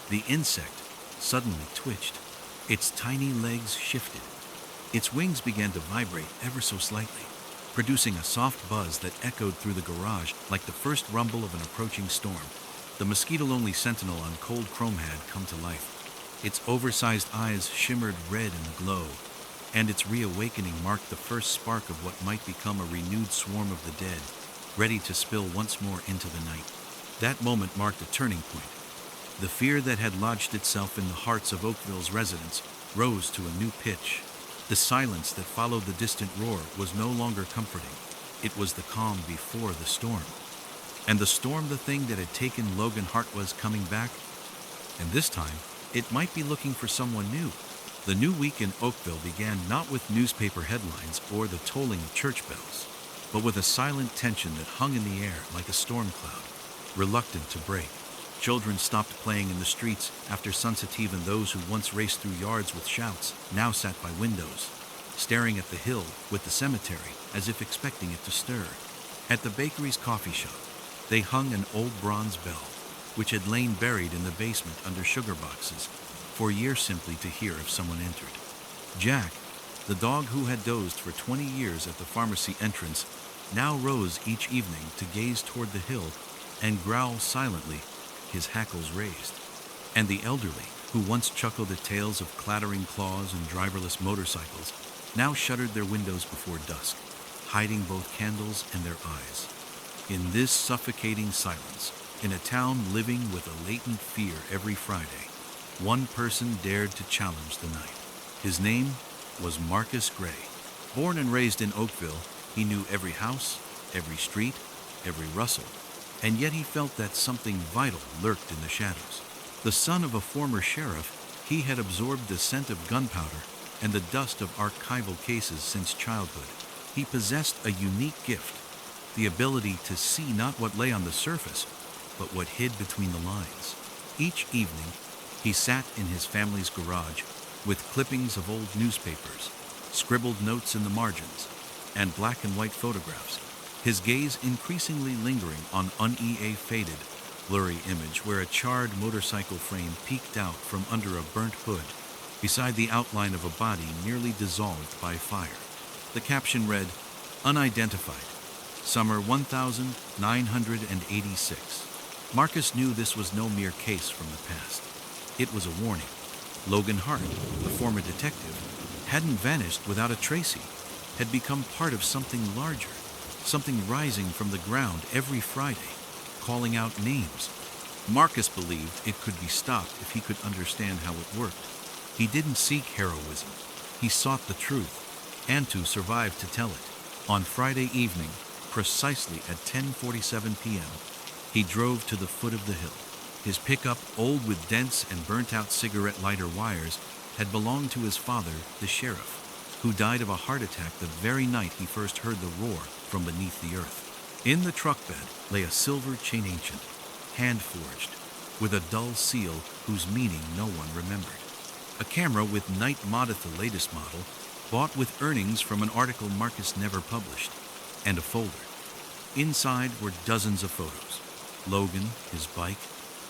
[SPEAKER 1] the insect suddenly twitched. Its tiny legs shifted. Its wings began to vibrate ever so slightly, producing a soft buzz that echoed through the garage like the first rumble of an approaching storm. The mosquito-lonely sentinel on cold chrome had come to life. Its oversized eyes shimmered red in the glow, and its reawakening marked the first spark of what might become a renewed swarm of the dead, ready to spill once more into the night. That moment marked a turning point. The fear that had lodged itself in the hearts of Oakville's residents rose to a new pitch. The silence that followed the distant roar was no longer comforting. It was the calm before the storm. And the storm, the thing that had taken Logan Hart, was coming back. And this time, it might be looking for someone new. The new week in Oakville began not with newspaper headlines or the tolling of church bells, but with a silent tension that hung in the air like a storm cloud, reluctant to break. Children stopped playing in the streets after sunset. Even those who once raced through yards with shouts now sat by windows, staring at the hill with the cemetery as if expecting it to stir. At the bakery's coffee shop, they hung an old bronze bell, which had lain buried in the basement under sugar boxes for years, simply to hear if someone entered. Jack, the dog who had dozed for 20 years at the pharmacy entrance, now rose each evening to gaze toward the hill and growl silently, his hackles raised. And the elderly, who once chuckled at tales of clattering claws and driverless motorcycles, now shuttered their windows before dusk, hiding both candles and their eyes. In this suffocating silence, in a town living with a latent fear every Friday, one person dared to challenge the night. His name was Marcus Gray, Born and raised in Oakville, he knew every house, every street, every rustle, and yet he felt that something vital lurked in the shadows. The son of a former sheriff, he had absorbed the scent of gunpowder and the dust of archival cases since childhood. He possessed a unique gift, the ability to see not what lay on the surface, but what hid between the lines. Each evening, he sat in his family's garage with clippings of old newspapers, scribbled notes in the margins, and black and white photographs, his gaze increasingly lingering on an faded, blurry image where a charred motorcycle frame peeked out from under a burnt hood beside the outline of a body nearly dissolved by fire. The caption read, "Unidentified, Summer 1986. Marcus knew this was no mere case from the past. It was a warning. Logan Hart, the former detective, hadn't vanished without a trace, had become part of something larger, something rising from the ground every Friday, calling out names. Marcus believed it could be stopped if he could understand how it worked. He didn't seek heroism. He sought the truth, and to survive to tell it. On Friday evening, precisely at 10:47 p.m., he drove to the foot of the hill. His pickup, old with dents and burnt-out cigarette lighter wires, had belonged to his father, the sheriff, who died of a heart attack the very night he first heard the roar from beneath the earth. In the truck bed lay a silver chain ancient, hand-forged, with a dull seal whose meaning no one remembered. A camera with Night Modith, the latest model, bought with earnings from an article Marcus never published, and a folder. Inside were dozens of photos. Logan, his bike,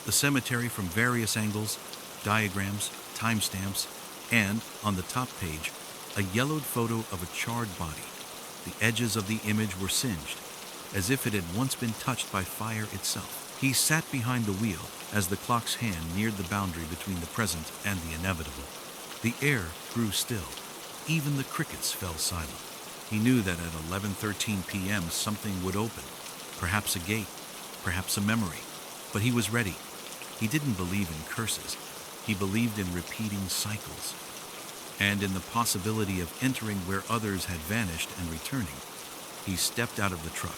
[SPEAKER 1] the cemetery from various angles, diagrams, timestamps, and, on the top page, a yellowed photo of a charred body. The edges of the image were singed, as if it had once been touched by fire itself. He sat behind the wheel as the clock's hand neared the boundary between the present and the inevitable. The air grew still. Even the crickets fell silent. He knew that at 11:13 p.m. something would open, perhaps a gate, perhaps a memory. But he was ready. He didn't believe in curses. He believed in repeating cycles, and in the possibility of entering where others had vanished and returning. He stepped out of the truck,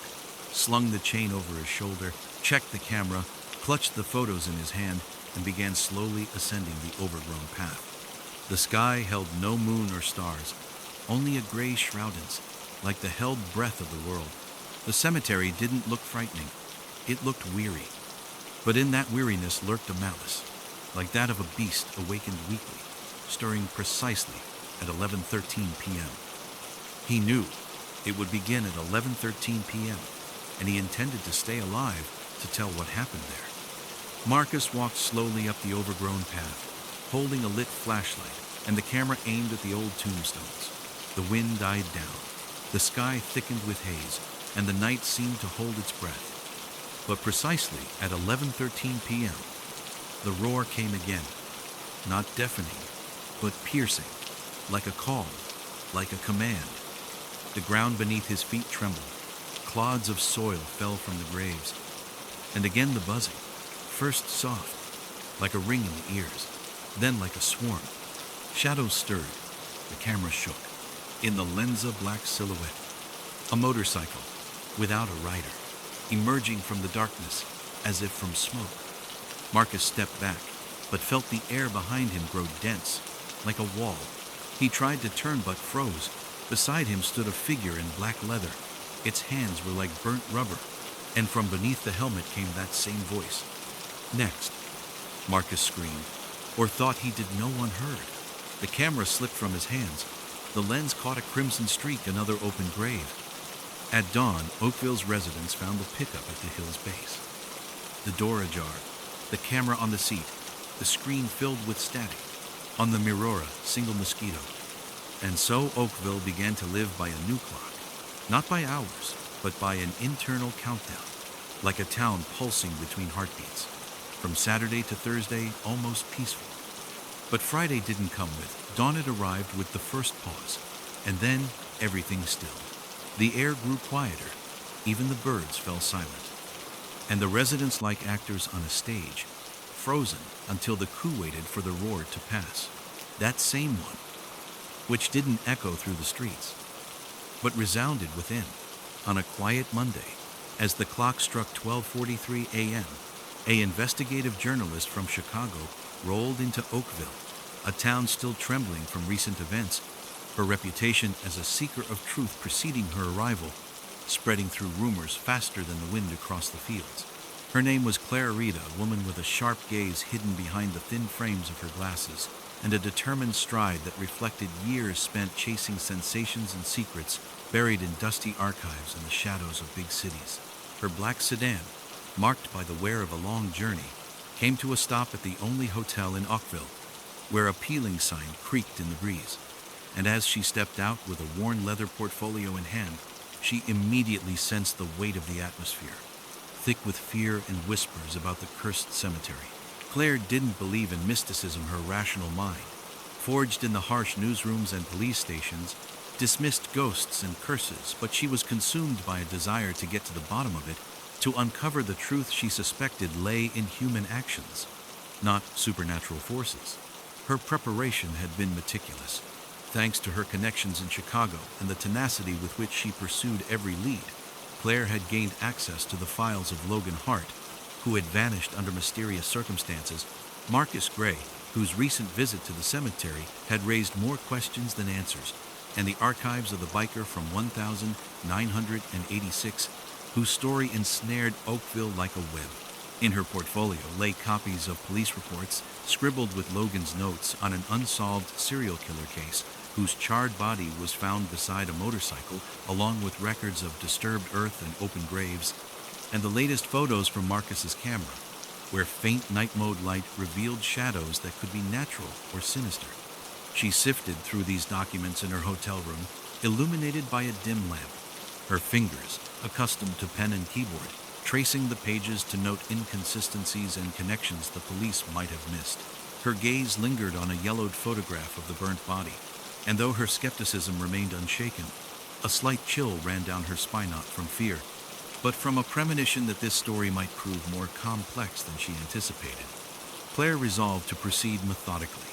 [SPEAKER 1] slung the chain over his shoulder, checked the camera, clutched the photos in his hand, and began slowly ascending the overgrown path. The sky held no moon or stars, only a gray shroudance, like the held breath of the world. The cemetery didn't look frightening. It looked weary. But in that weariness lurked a malice, like that of a beast awakened weakly, stirring precisely at 11:13 p.m. He knew it would begin at 11:13 p.m., and he intended to stay alive to tell what happened there. Marcus walked slowly up the overgrown path, holding a lit flashlight and the camera aimed at the old tombstones. The wind died down. The sky thickened with haze, and the night seemed to hold its breath. But precisely at 11:13 p.m., the roar came again, not deafening, but piercing, like a call, like a command. The ground beneath his feet trembled. Clods of soil fell from the graves. And again the buzzing, first soft, like a ring in the ears, then like a swarm. Shadows stirred. The camera shook. In the Lenza black silhouette, a motorcycle, without a rider, emerging from the darkness as if from smoke. Marcus stepped back, but felt the air behind him grow dense, like a wall. He tried to turn but froze. Beside him stood a figure in black leather. Its hands were like burnt rubber, and from beneath the helmet came that same voice. Next, Marcus screamed, or thought he did. No one heard. The camera slipped from his hands. The lens caught a crimson streak, another open grave. At dawn, Oakville's residents found the pickup at the hill's base. The door ajar, the camera on the seat, the screen filled with static. On the mirror, single mosquito. And so Oakville began to live by a new clock, not by hours, but by an internal countdown, like a town pulsing between heartbeats. From Saturday to Thursday, almost peaceful. But Friday didn't come with. Dawn had arrived with the first pause, and then everything stilled. The air grew quieter. Even the birds fell silent. And the residents, like actors on a stage, frozen until the coup waited for the roar to pass. That same one, which didn't echo through the streets, but resounded within. On a quiet Monday, as the clock struck 12:43 a.m., an investigative journalist from Chicago rolled into Oakville, a town still trembling from recent events, her reputation as a seeker of truth preceding her arrival, spreading through rumors faster than the wind across the fields. Her name was Claire Reed, a woman with a sharp gaze hidden behind the thin frames of her glasses, and a determined stride that reflected years spent chasing sensations and secrets buried in dusty archives in the shadows of big cities. Her black sedan, marked by the wear of a long journey, came to a stop at the only hotel in Oakville, where a peeling sign creaked in the breeze. And as she stepped out with a worn leather portfolio in hand, she immediately sensed the weight of the atmosphere, thick with fear and whispers about the cursed cemetery. Claire didn't believe in mysticism. Her rational mind, forged in the harsh newsrooms and police stations, dismissed ghosts and curses, but she was consumed by a desire to get to the bottom of it, to uncover the truth she suspected lay in human actions, not supernatural forces. Her preparation had been meticulous, thanks to her connections in Chicago and the tenacity with which she pursued every lead. Claire had gained access to the files of Logan Hart, who had vanished under mysterious circumstances, Marcus Gray, whose recent visit to the cemetery had raised more questions than answers, and the archives of the biker from 1986, whose story ensnared Oakville like a web. In her portfolio lay copies of police reports scribbled with Logan's notes on an unsolved serial killer case, whose charred body was found beside a motorcycle, along with records of disturbed earth and open graves, and the latest photos from Marcus's camera, where faint night mode light revealed shadows that could be natural or sinister. She sifted through these documents in her hotel room, illuminated by a dim lamp, her fingers, accustomed to pen and keyboard, tracing the pages to note inconsistencies and connections the police might have missed. Her gaze lingered on a yellowed photograph of the burnt body, and though her skepticism remained unshaken, a slight chill ran down her spine, not from fear, but from a premonition that this story might prove more complex than she anticipated. Claire resolved to proceed methodically.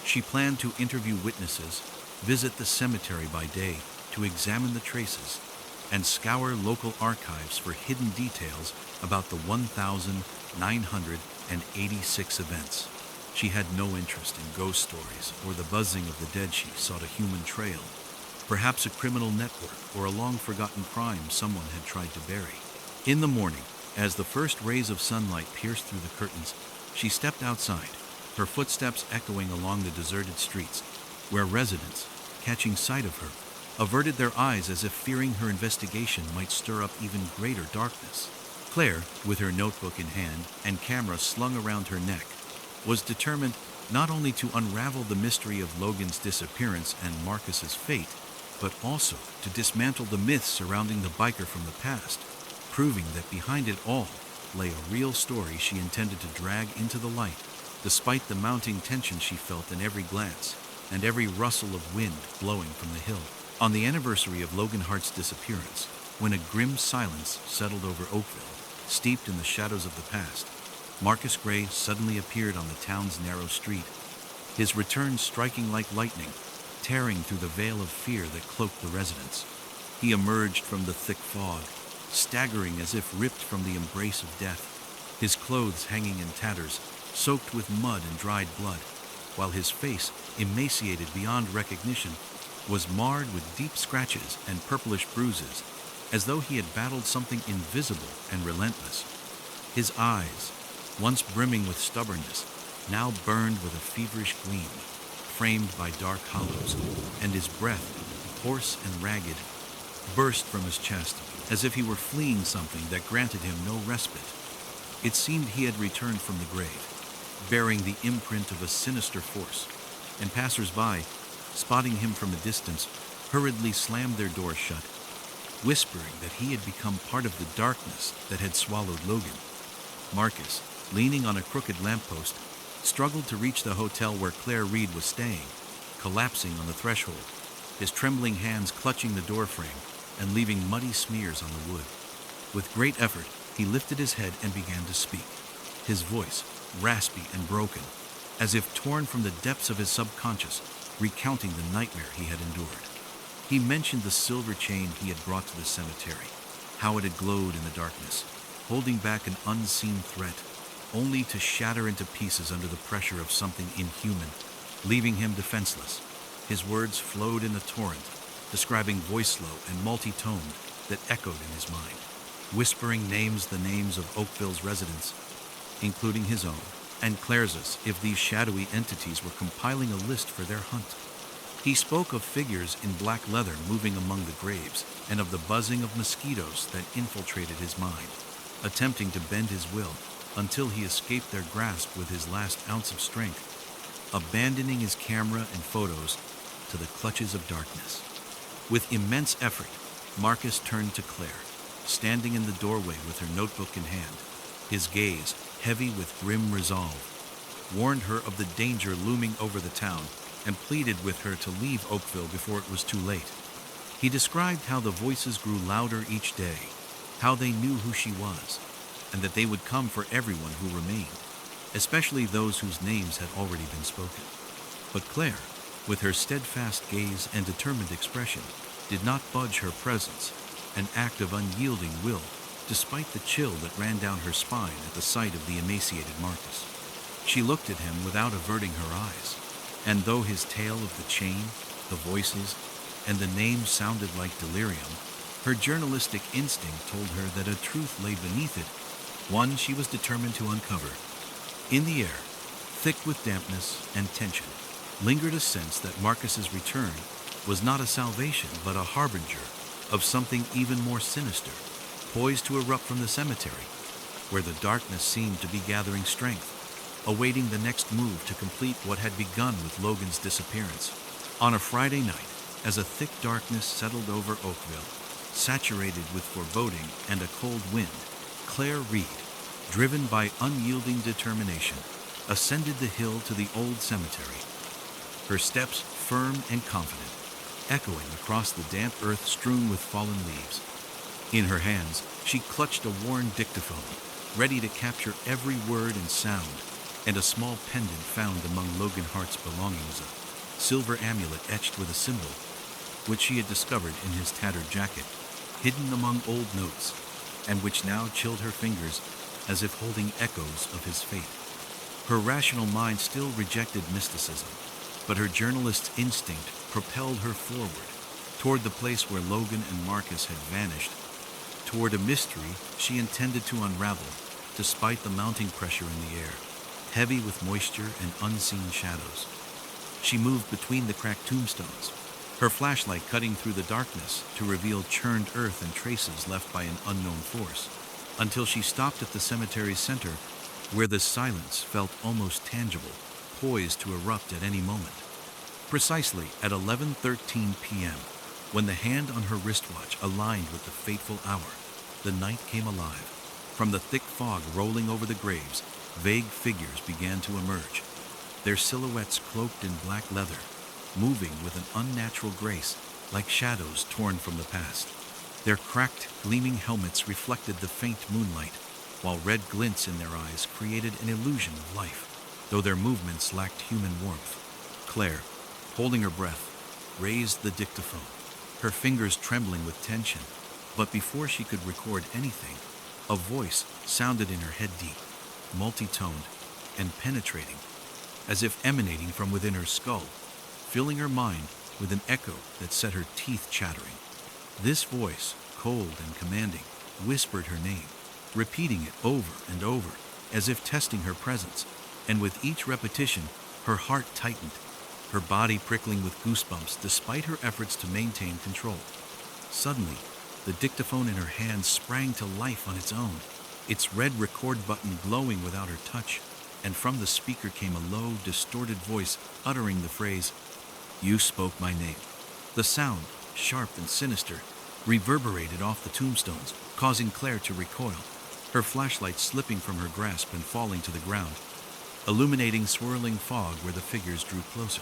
[SPEAKER 1] She planned to interview witnesses, visit the cemetery by day to examine the traces, and scour local archives for hidden details about the 1986 events. She had no interest in ghost stories or the buzzing of the dead. She sought a human trail, perhaps a criminal network or a long-forgotten crime someone had tried to bury. In the morning, as the first rays of sunlight pierced through the curtains, she stepped outside, her footsteps echoing along the deserted streets, where residents, catching sight of her, averted their eyes as if fearing her investigation might stir up even greater darkness. Claire, with her notebook in hand and camera slung around her neck, was determined not only to unravel the mystery of Logan's disappearance and Marcus's fate, but also to dismantle the myths surrounding the biker from the past, proving that behind it all lay a real story she intended to drag into the light, despite the mounting tension she felt in every glance and every rustle of wind blowing from the hill. On the anniversary of Logan Hart's disappearance, when a grim silence settled over Oakville, steeped in the shadows of the past, Marcus Gray suddenly appeared on the town's narrow street, his return striking like lightning, tearing through the veil of fear that cloaked the residents. He emerged from the thick fog, staggering as if ripped from the embrace of death, his clothes hanging in tatters, soaked with mud and dried blood, while his face, emaciated beyond recognition, was marred with deep scratches and purplish bruises, as though he had battled something invisible and relentless. His eyes, once brimming with stubbornness, now burned with a feverish gleam, framed by dark hollows, and his breath, hoarse and ragged, burst from his chest, as if he were fleeing something that granted him no respite. It seemed he had returned from the grave, bearing the imprint of a sinister force, and passers-by, spotting him from a distance, hurriedly slammed their doors shut, whispering that he had become part of the darkness that had swallowed Logan. Marcus, leaning on a crooked lamppost, struggled to reach the hotel where Claire Reed was staying, collapsing on the threshold, his trembling hands clutching the doorframe and leaving muddy smears on the wood. With great effort, he lifted his head and began to speak, his voice raspy and broken, as if torn from the depths of his subconscious, recounting the nightmare he had endured. He mentioned the silver chain he had brought to the cemetery, how it had glowed in the darkness, holding back an unseen threat, only to shatter into pieces under the pressure of something inhuman, leaving him defenseless. His words flowed in a torrent, describing voice-slow and multi-toned that echoed in his mind, whispering the names of Oakville's residents, including his own, and Claire's, as if these shadowy entities were compiling a list for their hunt. He spoke of figures in black leather moving among the graves, and of the buzzing of mosquitoes that infiltrated his mind, attempting to bend his will until he escaped their grasp with his last ounce of strength, abandoning his camera and photos to the clutches of darkness. With immense effort, Marcus turned to Claire, standing in the doorway with her notebook in hand. His gaze, heavy with grim resolve, warned her of the danger looming over the town and pleaded with her to leave Oakville before it was too late. He described how the voices grew louder each day, how they knew who she was, and that they would come for everyone who remained, especially those whose names had already been spoken. But Claire, with her steadfast gaze and determined expression, did not budge her presence, an act of unyielding will, despite the chill that ran down her spine at the sight of the emaciated Marcus. She looked at him without averting her eyes, and though his tale of the chain, the voices, and the names sounded like delirium, her journalistic instinct told her that a truth lay beneath it, one she was determined to uncover. In the air, thick with dampness and tension, lingered a sense that Marcus's return was not a salvation but a harbinger of something even more sinister, poised to erupt from the cemetery, where the darkness seemed to be gathering strength, awaiting the next move to complete what had begun with Logan's disappearance. On a Friday night, as a thick darkness settled over Oakville, saturated with foreboding and a cold wind, Claire Reed, driven by unyielding determination, ascended the hill to the old cemetery, her steps firm and confident, echoing across the damp earth strewn with fallen leaves. In her hands, she clutched a worn dictaphone, ready to capture every word and sound, and a small pendant found among Logan Hart's belongings, a silver amulet etched with a symbol, which she had discovered in his tattered jacket, hidden among old notes, and which now chilled her fingers as if holding echoes of his fate. Her rational mind still rejected mysticism, but her journalist's instinct propelled her forward, toward the place where Logan and Marcus had vanished, toward a mystery she intended to unravel, despite the mounting pressure in the air, heavy with moisture and unseen shadows. She moved between the cracked tombstones, her flashlight cutting through the darkness to reveal churned earth and traces left by an unknown force, until she stopped at the cemetery's center, where the silence felt almost tangible, poised to erupt at any moment. Precisely at 11:13 p.m., when the hand on her wristwatch aligned with the fateful hour, the night came alive. From the thick fog rolling over the graves, vague figures began to emerge, their silhouettes cloaked in black leather, moving with an unnatural grace, like shadows torn from the past. Their cracked, gleaming helmets reflected the faint moonlight, while red glints in their eyes created an illusion of life, though their movements lacked human warmth. Claire, holding her breath, raised the dictaphone, her fingers trembling with tension, but before she could record anything, a voice sounded in her head deep, multi-toned, and penetrating, as if emanating from within her skull, filling her mind with an echo that set her teeth chattering. This voice, cold and commanding, whispered her name, repeating it over and over, as if testing her presence, and with each repetition, her heart tightened, her body prickling with goosebumps despite her efforts to maintain control. Suddenly, the dictaphone in her hand sprang to life on its own, its red record button glowing without her touch, and from the speaker came a low, distorted voice uttering the phrase, "You spoke my name." The sound, sharp and sinister, reverberated off the tombstones, causing Claire to recoil, her flashlight slipping from her grasp and falling to the ground, illuminating swirling fog where the figures drew closer.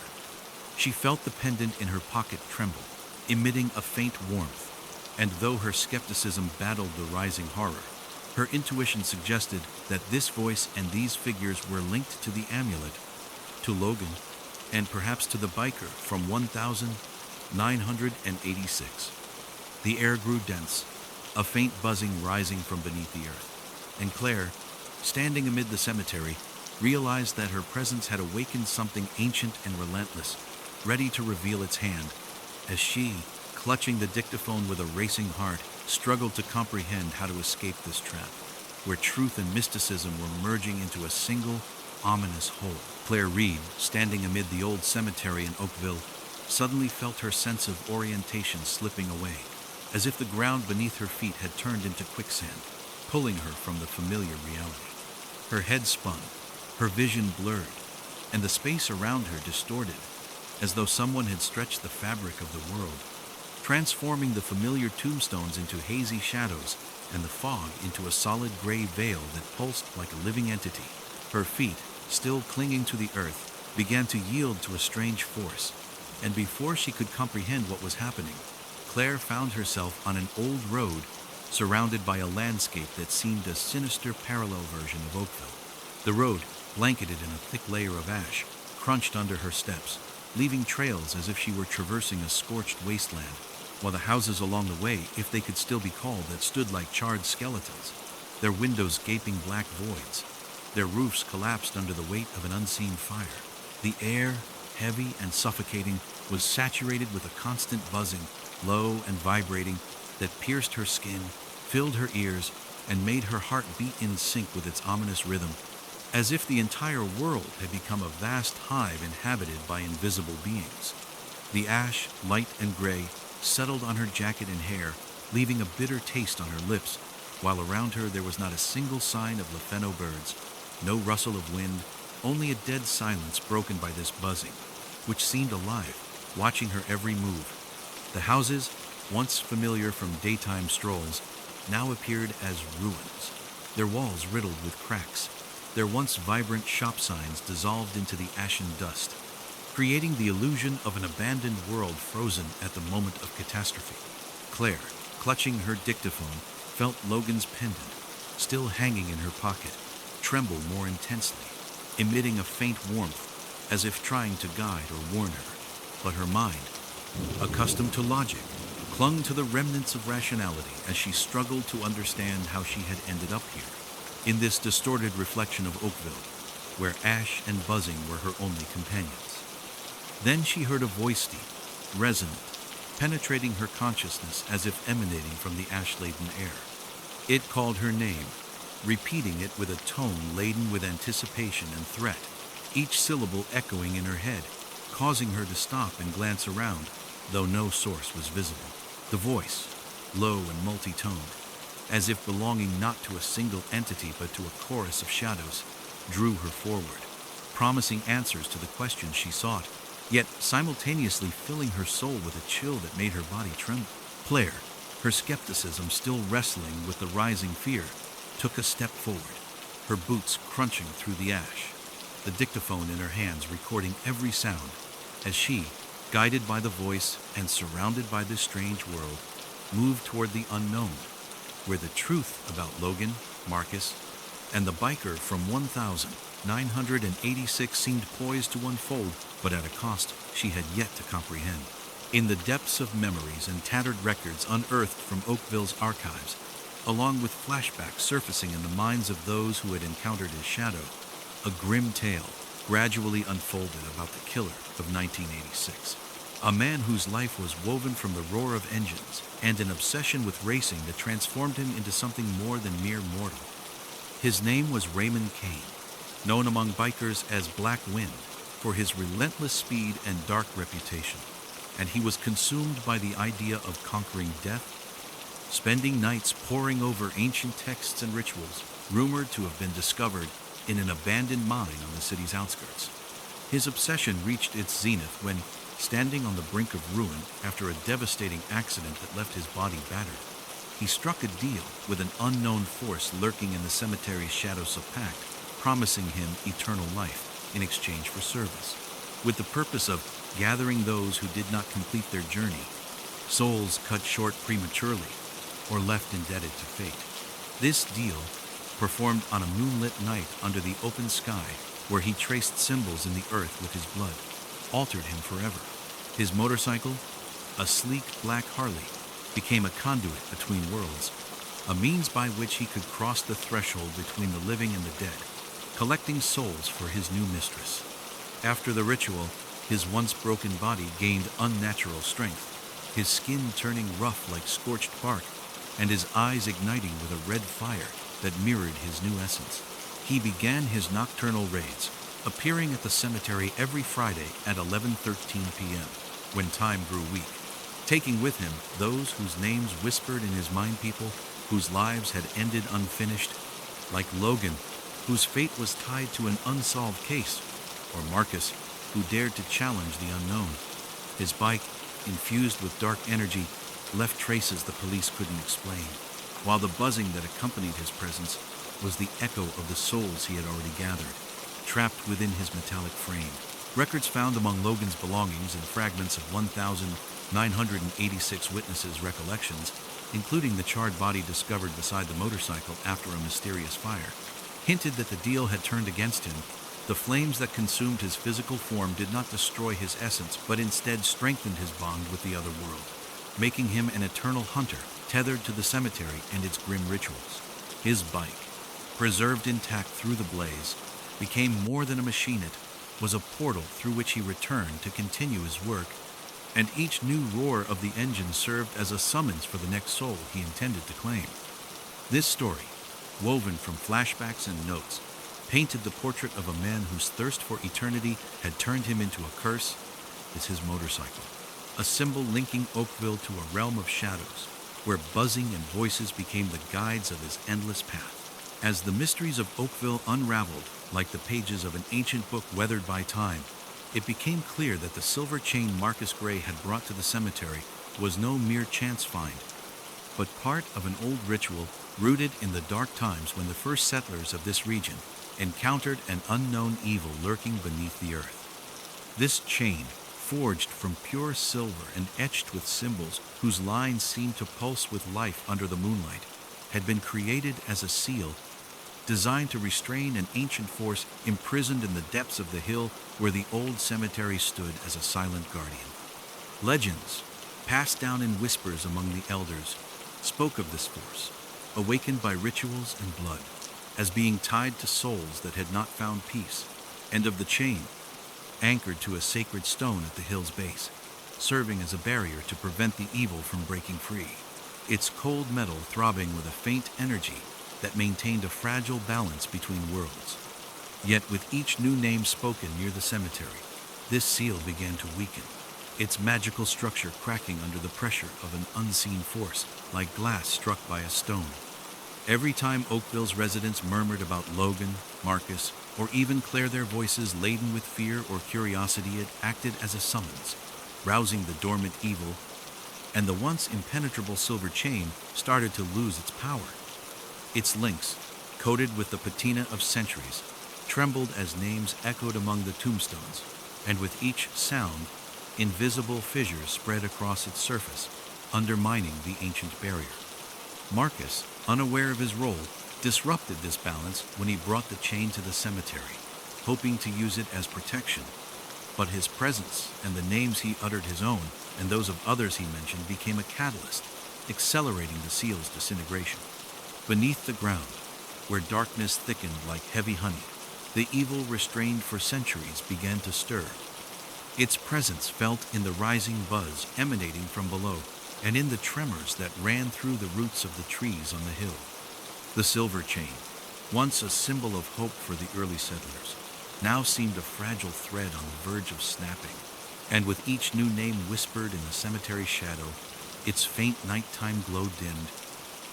[SPEAKER 1] She felt the pendant in her pocket tremble, emitting a faint warmth, and though her skepticism battled the rising horror, her intuition suggested that this voice and these figures were linked to the amulet, to Logan, and perhaps to the biker from 1,000 986. The air grew dense, a faint buzzing rising from beneath the earth, and Claire, standing amid the cemetery, realized that her presence had awakened something ancient and relentless, ready to reveal its hand, as she, clutching the dictaphone with a racing heart, struggled to comprehend how to escape this trap, where truth and mysticism were merging into a single, ominous whole. Claire Reed, standing amid the old cemetery in Oakville, suddenly felt her sense of orientation slipping away, as if the ground beneath her feet had turned into quicksand, pulling her from the familiar reality. Her head spun, her vision blurred, and the space around her distorted, as though someone had stretched the fabric of the world, transforming the familiar tombstones into hazy shadows and the fog into a solid gray veil that pulsed like a living entity. Her feet, still clinging to the earth, began to yield to a strange force, and before she could comprehend what was happening, Claire found herself on an old road surrounded by a landscape that seemed a sinister parallel version of Oakville. The road, blanketed in a thick layer of ash, crunched under her steps, leaving trails as if she were traversing a scorched wasteland, while the houses along the way, if they could still be called, that stood like charred skeletons, their windows gaping black voids, their roofs collapsed under the weight of an unseen fire. The air, heavy and suffocating, was saturated with a constant buzzing, low and vibrating, that pierced her skin, filled her ears, and made her heart beat in sync with its ominous rhythm, as if the entire world had become a vast hive inhabited by invisible beings. The ash, light and gray, settled on her jacket and hair, leaving a bitter taste on her lips, while around her there was not a single sign of Lefeno birds, no rustle of wind, only a dead silence broken by this buzzing, which seemed alive, watching her every move. The houses, once familiar from daytime strolls, now appeared as ruins, their walls riddled with cracks, their once vibrant shop signs dissolved into the ashen dust, creating the illusion of an abandoned world frozen at the moment of catastrophe. Claire, clutching her dictaphone, felt Logan's pendant, still hanging in her pocket, tremble more intensely, emitting a faint warmth, as if trying to guide or warn her. But her mind, accustomed to logic, clung to the remnants of rationality as she struggled to understand how she had ended up here, in this distorted reflection of Oakville, where ash and buzzing were her only companions. Then she heard a voice deep, resonant, penetrating her consciousness as if emanating from the ash-laden air. It called her name, repeating it with a tone laden with anticipation and threat, each syllable echoing in her head, causing her to stop and glance around, though no source was visible. The voice, low and multi-toned, as if belonging not to a single entity but to a chorus of shadows, drew her forward, promising answers to the questions she sought, yet simultaneously filling her soul with a chill that made her body tremble. Claire, her skepticism still wrestling with the rising fear, took a step forward, her boots crunching through the ash, the dictaphone in her hands recording every sound, as she, guided by the voice and surrounded by this strange world, moved toward the unknown, where the truth about Logan, Marcus, and the biker from 1986 seemed poised to unfold, but at a cost she had yet to comprehend. In the depths of memories and tattered records unearthed from Oakville's archives, along with flashbacks surfacing in the minds of those who had encountered his shadow, a grim tale gradually unfolded about the killer of 1986. A man whose life was woven from the roar of engines and an obsession with racing that transformed him into something more than mere mortal. His name was Raymond Kane, known among bikers as Black Wind for his relentless speed and dark reputation, and he was consumed by the idea of conquering death, spending nights poring over ancient texts and rituals rumored to have been discovered in an abandoned mine on the city's outskirts. His obsession reached its zenith when, standing on the brink of ruin after a devastating accident that left his body battered, he struck a deal with an unknown force lurking in the cemetery's shadows of pact, promising him eternal life in exchange for service, with the purpose of gathering those who did not complete their journey, souls cut short prematurely or left indebted to fate. This deal, performed on a moonlit night under the open sky where he traced symbols in the earth with his blood, altered him forever. His motorcycle, A sleek black Harley became a conduit between worlds, a means by which he could cross the threshold between the living and the dead, collecting souls for his new mistress. After the ritual, his once broken body gained unnatural strength, his skin turning rough like scorched bark, and his eyes igniting with a red fire that mirrored his new essence. He began his nocturnal raids, appearing at the cemetery every Friday at 11:13 p.m., when time grew weak, taking with him those whose names whispered in his mind, people whose lives had ended unfinished, like Logan, whose fate was tied to an unsolved case, or Marcus, who dared to challenge the unknown. His bike, infused with dark energy, left traces the police couldn't explain, while the buzzing that accompanied his presence was the echo of the souls he had already gathered, trapped within his metallic frame. Records found among Logan's belongings and fragments of 1,986 witnesses' recollections, including the charred body discovered beside the motorcycle after a mysterious fire, hinted that the deal had turned against him. The flames that consumed his physical form did not destroy his essence, but instead strengthened his bond with the other world, making him an eternal hunter, tethered to the cemetery and its grim rituals. His bike, preserved intact through the blaze, became more than a machine. It was a portal through which he returned to continue his work, and each new roar of the engine served as a summons for the next soul he intended to claim. This story, woven from flashbacks and notes, painted the portrait of a man whose thirst for eternity had turned him into a curse. Is his motorcycle, a symbol linking Oakville to a realm of shadows, where buzzing and voices became the guides of his endless path. As the mysteries of Oakville unraveled like the pages of an ancient book weathered by time, it became clear that the silver chain Marcus Gray had brought to the cemetery was no mere chance find, but part of an old ritual rooted in the dark times when the first settlers of this region encountered an unknown evil lurking beneath the earth. This chain, forged from pure silver and etched with symbols whose lines seemed to pulse with life under the moonlight, had been created as a seal, designed to restrain an ancient force imprisoned in the depths of the hill where the old cemetery stood as a silent guardian. Legends, passed down in whispers among the elders, spoke of this force, awakened by rituals and blood, as being tied to souls that had not found peace, and of the chain, anchored to a sacred stone at the hill's base, serving as a barrier to prevent the evil from breaking free, its cold metal throbbing with a faint energy that maintained a fragile balance between worlds. Yet with each new name spoken near the cemetery, this seal began to weaken, its magical structure cracking under the pressure of an unseen force, like glass struck by a stone. Every time Oakville's residents murmured about Logan, Marcus, or even Claire, their voices laden with fear or curiosity, it acted as a summons, rousing the dormant evil, and the once impenetrable silver chain started to lose its power. Its links, coated with the patina of centuries, trembled as names echoed among the tombstones, and with each sound, invisible fissures spread across its surface, undermining the ancient barrier. Marcus, unaware of his role, disrupted this balance when he brought the chain to the cemetery, hoping to use it as protection. But his presence and the names he uttered, his own and those of others he mentioned, became a catalyst, accelerating the seal's disintegration. Beneath the ground, where darkness thickened like heavy honey, the evil restrained for centuries began to stir. Its presence felt in the rising buzz emanating from below, and in the tremors that ran through the roots of the trees on the hill. The silver chain, once a symbol of hope for the early settlers, now seemed a fragile thread on the verge of snapping, and with each new name whispered in the cemetery's shadow, its faint nighttime glow dimmed,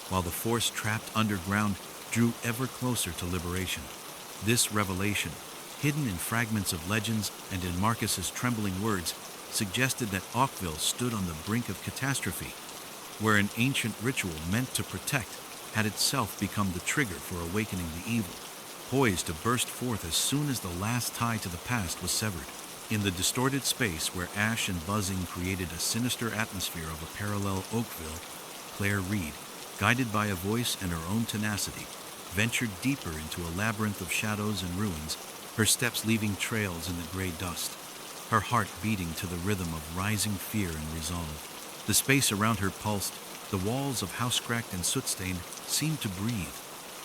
[SPEAKER 1] while the force trapped underground drew ever closer to liberation. This revelation, hidden in fragments of legends and in Marcus's trembling words, suggested that Oakville stood on the brink of catastrophe, where an ancient ritual meant to protect had itself become the trigger for awakening the evil, poised to burst forth as soon as the last tie to the past was severed. In the distorted space where ash and buzzing created a sinister atmosphere of a parallel Oakville, Claire Reed, guided by a voice and her own tenacity, ventured deeper into a labyrinth of shadows and ruins, her steps leaving trails in the gray dust, her heart beating to the rhythm of rising fear and resolve. The space around her pulsed, the walls of house-cracked and soot-stained seemed to breathe,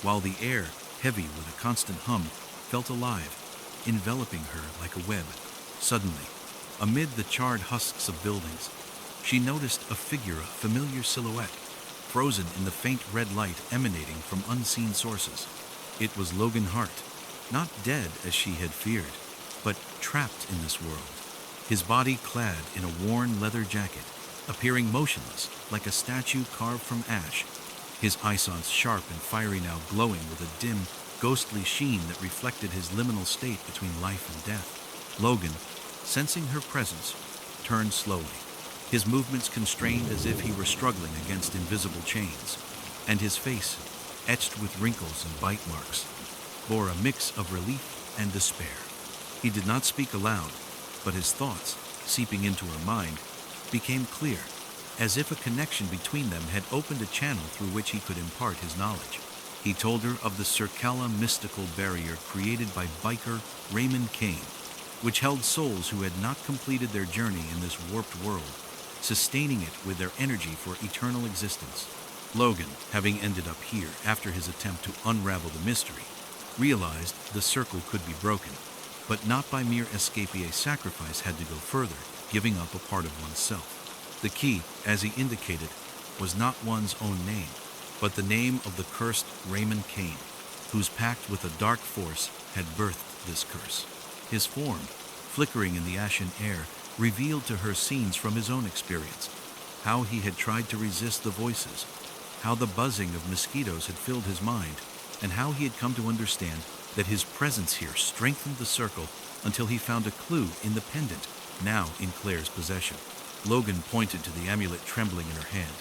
[SPEAKER 1] while the air, heavy with a constant hum, felt alive, enveloping her like a web. Suddenly, amid the charred husks of buildings, she noticed a figure, a familiar silhouette, frozen in the faint red light emanating from unseen sources. It was Logan Hart, not dead as she had feared, but trapped in this world, his body clad in a worn leather jacket, appearing motionless like a statue carved from ash, his eye sockets sharp and fiery now glowing with a dim, ghostly sheen that reflected his liminal state between life and death. Logan, sensing her presence, turned slowly, his movements constrained as if he were struggling against invisible chains, and his face, etched with wrinkles and bite marks, bore a mix of relief and despair. He did not speak aloud, but his thoughts, seeping into her mind, became clear, as if a connection between them had opened a channel through which he could impart his knowledge. He told her of the Circala mystical barrier created by biker Raymond Kane, which held souls who had not completed their journey in this warped world, sustaining it with their energy for eternal existence. Logan, having ended up here after his attempt to unravel the mystery, realized the circle could be broken, but not by mere escape. A sacrifice had to go further, giving up a part of oneself. The key, as he indicated, was not one's own name, but the name of the cursed Raymond Kane, whose pact with a dark force had birthed this curse. His form, flickering in the ashen air, revealed to her scenes from his own experience, how he had tried to resist the voices, how the buzzing of mosquitoes had filled his mind, and how he had come to understand that his presence here strengthened the circle until he found a clue in the pendant, now in Claire's possession. Logan pointed to the amulet trembling in her hand,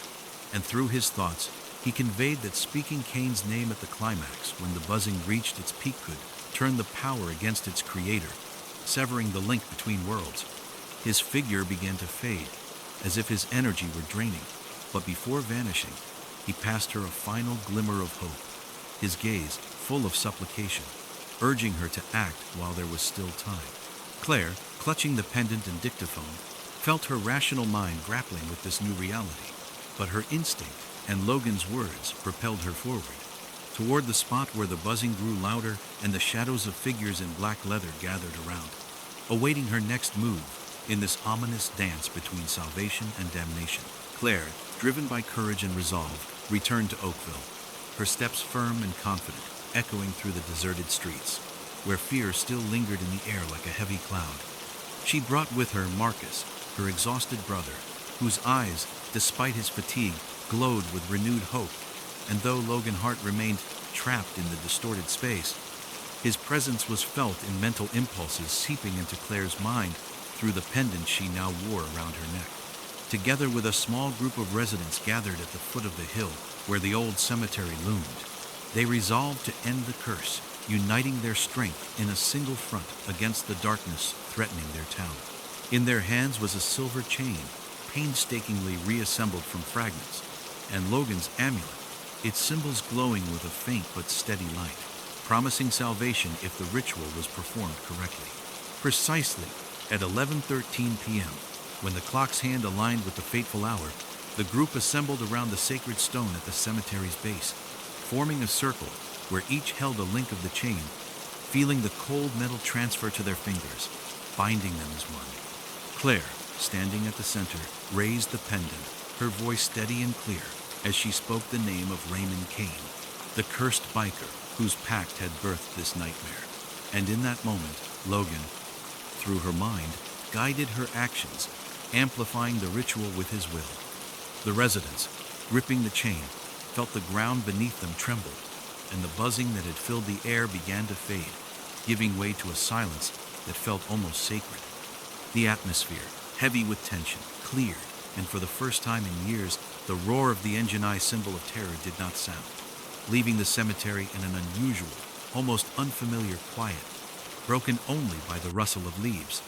[SPEAKER 1] and through his thoughts, he conveyed that speaking Kane's name at the climax, when the buzzing reached its peak, could turn the power against its creator, severing the link between worlds. His figure began to fade, as if his energy were draining, but before vanishing, he passed her a final glimmer of hope, his gaze full of supplication, urging her to act while there was still time. Claire, clutching the pendant and dictaphone, felt her rational mind grappling with this new reality, but her instinct and Logan's words propelled her forward, toward the spot where the buzzing grew louder and the shadows of figures in black leather gathered around, awaiting her next move in this ominous dance between salvation and damnation. Claire, driven by courage and resolve, returned to Oakville, her steps firm and confident, echoing through the deserted streets, where fear still lingered in the air like a heavy cloud. She brought with her Marcus, her exhausted brother, whose eyes, despite his fatigue, glowed with renewed hope, and though Logan Hart remained trapped in the distorted space, his presence was felt in mental impulses seeping into Claire's mind through the pendant she now wore around her neck. Together with a small group of residents gathered at the foot of the hill where the old cemetery loomed, they resolved to end the curse, uniting their strength in a single front against the darkness threatening their town. In their hands was a silver chain, painstakingly reassembled from fragments, and Logan's amulet, its symbols glowing with a faint but steady light, promising salvation if the ritual was performed correctly. Precisely at 11:13 p.m., when the clock's hand aligned with the fateful hour, the group assembled around the sacred stone at the cemetery's base, forming a circle where each held a link of the chain, feeling the cold metal transfer to their fingers, binding them as one. Claire, standing at the center, raised the pendant, her voice steady and clear as she spoke the name of Raymond Kane, the cursed biker whose pact had birthed this nightmare. And in that moment, Logan, through her mind, guided her actions, amplifying the ritual with his will. The residents, gripping the chain, felt the ground beneath them tremble, and the buzzing that had filled the air began to fade, giving way to a silence that felt almost sacred. The atmosphere, heavy with tension, cleared, and for the first time in years, the roar of the Enginei symbol of terror did not sound, leaving the cemetery in an unusual, almost unfamiliar quiet, broken only by the rustle of leaves.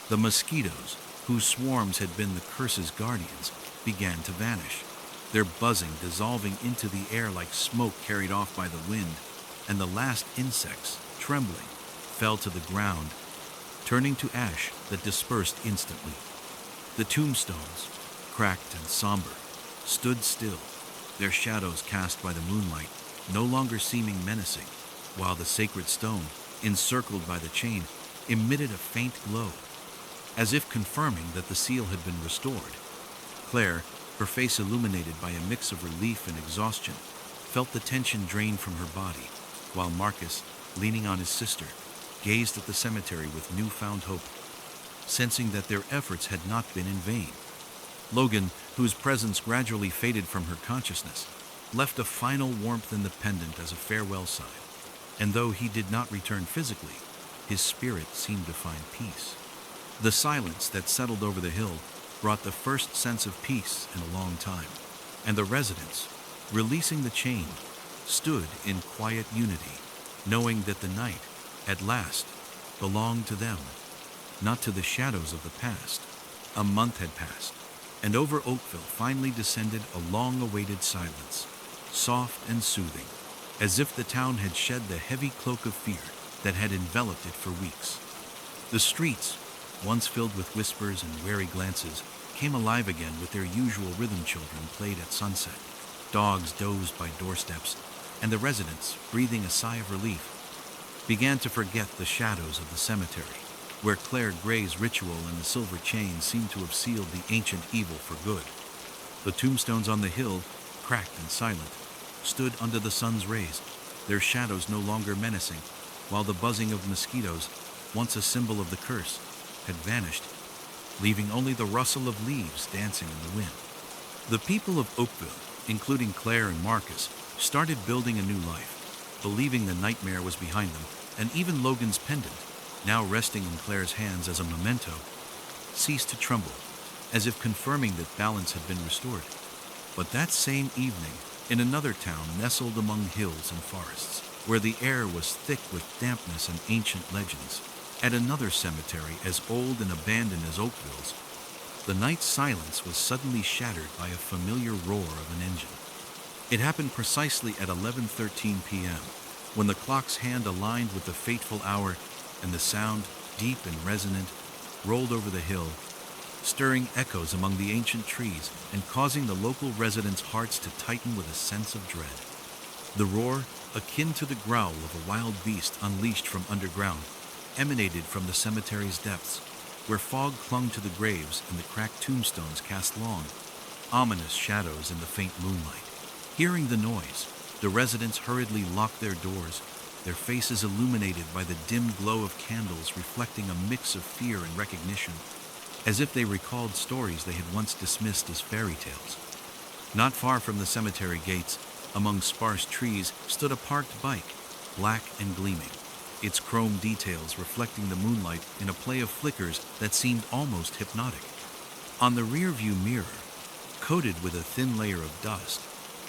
[SPEAKER 1] The mosquitoes, whose swarms had been the curse's guardians, began to vanish, their buzzing dissolving into the air like smoke carried off by the wind, and the last insects, trembling, fell to the ground, turning to ash that dispersed instantly. The tombstones, cracked and somber, stood still, their shadows cast by the moonlight no longer seeming menacing, while the sacred stone, encircled by the chain, emitted a faint glow, as if confirming that the seal had been restored. Claire, her face illuminated by a mix of relief and exhaustion, felt the tension drain from her body, while Marcus, leaning on his sister, gazed at the cemetery with newfound hope, sensing that their efforts had not been in vain. Logan, whose presence gradually faded from her consciousness, left a final warmth in the pendant as a farewell sign, and though he did not return physically, his spirit seemed to find peace. The silence that settled over the hill brought the first sense of peace in a long time, and the residents, releasing the chain, stood in quiet unity, knowing that the night, at last, belonged to them, not to the shadows of the past. A month had passed, and over Oakville finally descended a long-awaited silence, soft and soothing, as if the town had shed the heavy cloak of fear that had enveloped it for weeks. The streets, once filled with whispers and wary glances, came alive again with their usual rhythm. Children played at sunset, dogs dozed by doorsteps, and the residents, breathing a sigh of relief, began to forget the shadows of the cemetery, where Claire Gray's ritual and the silver chain seemed to have sealed the ancient evil for good. The tombstones on the hill, cracked and silent, stood under the sun's rays, their shadows no longer menacing, while the buzzing of mosquitoes, once a symbol of the curse, had vanished, leaving only the rustle of leaves dancing in the wind. The people of Oakville, including Claire and Marcus, started building a new life, believing the nightmare was behind them, and even Logan's pendant, now resting in Claire's hands as a memento, ceased to tremble, as if confirming that balance had been restored. But that same evening, in another town nestled among hills and forests, where the air was thick with dampness and ancient legends, at another cemetery as old and abandoned as Oakville's, the night's silence was suddenly shattered by a familiar roar of an engine. It happened precisely at 11:13 p.m., when the clock's hand aligned with the fateful hour, and the sound, deep and resonant, rolled over the hill, stirring echoes among the ancient trees and causing the local residents' hearts to tighten with a sense of dread. The roar, akin to the growl of a wild beast unleashed from underground, emanated from the cemetery's depths, where fog clung to the graves and the cracked tombstones cast long, ominous shadows in the faint moonlight. Hearing the noise, the residents hurriedly locked their doors, their faces illuminated by the dim glow of candles reflecting a mix of fear and recognition, as if they recalled stories they had once dismissed as fairy tales. Not far from the cemetery gates, among sparse trees, stood a parked bike, black and gleaming, its chrome details reflecting the moonlight in a play of flickers that seemed almost hypnotic. On the rear-view mirror, coated with a thin layer of dust,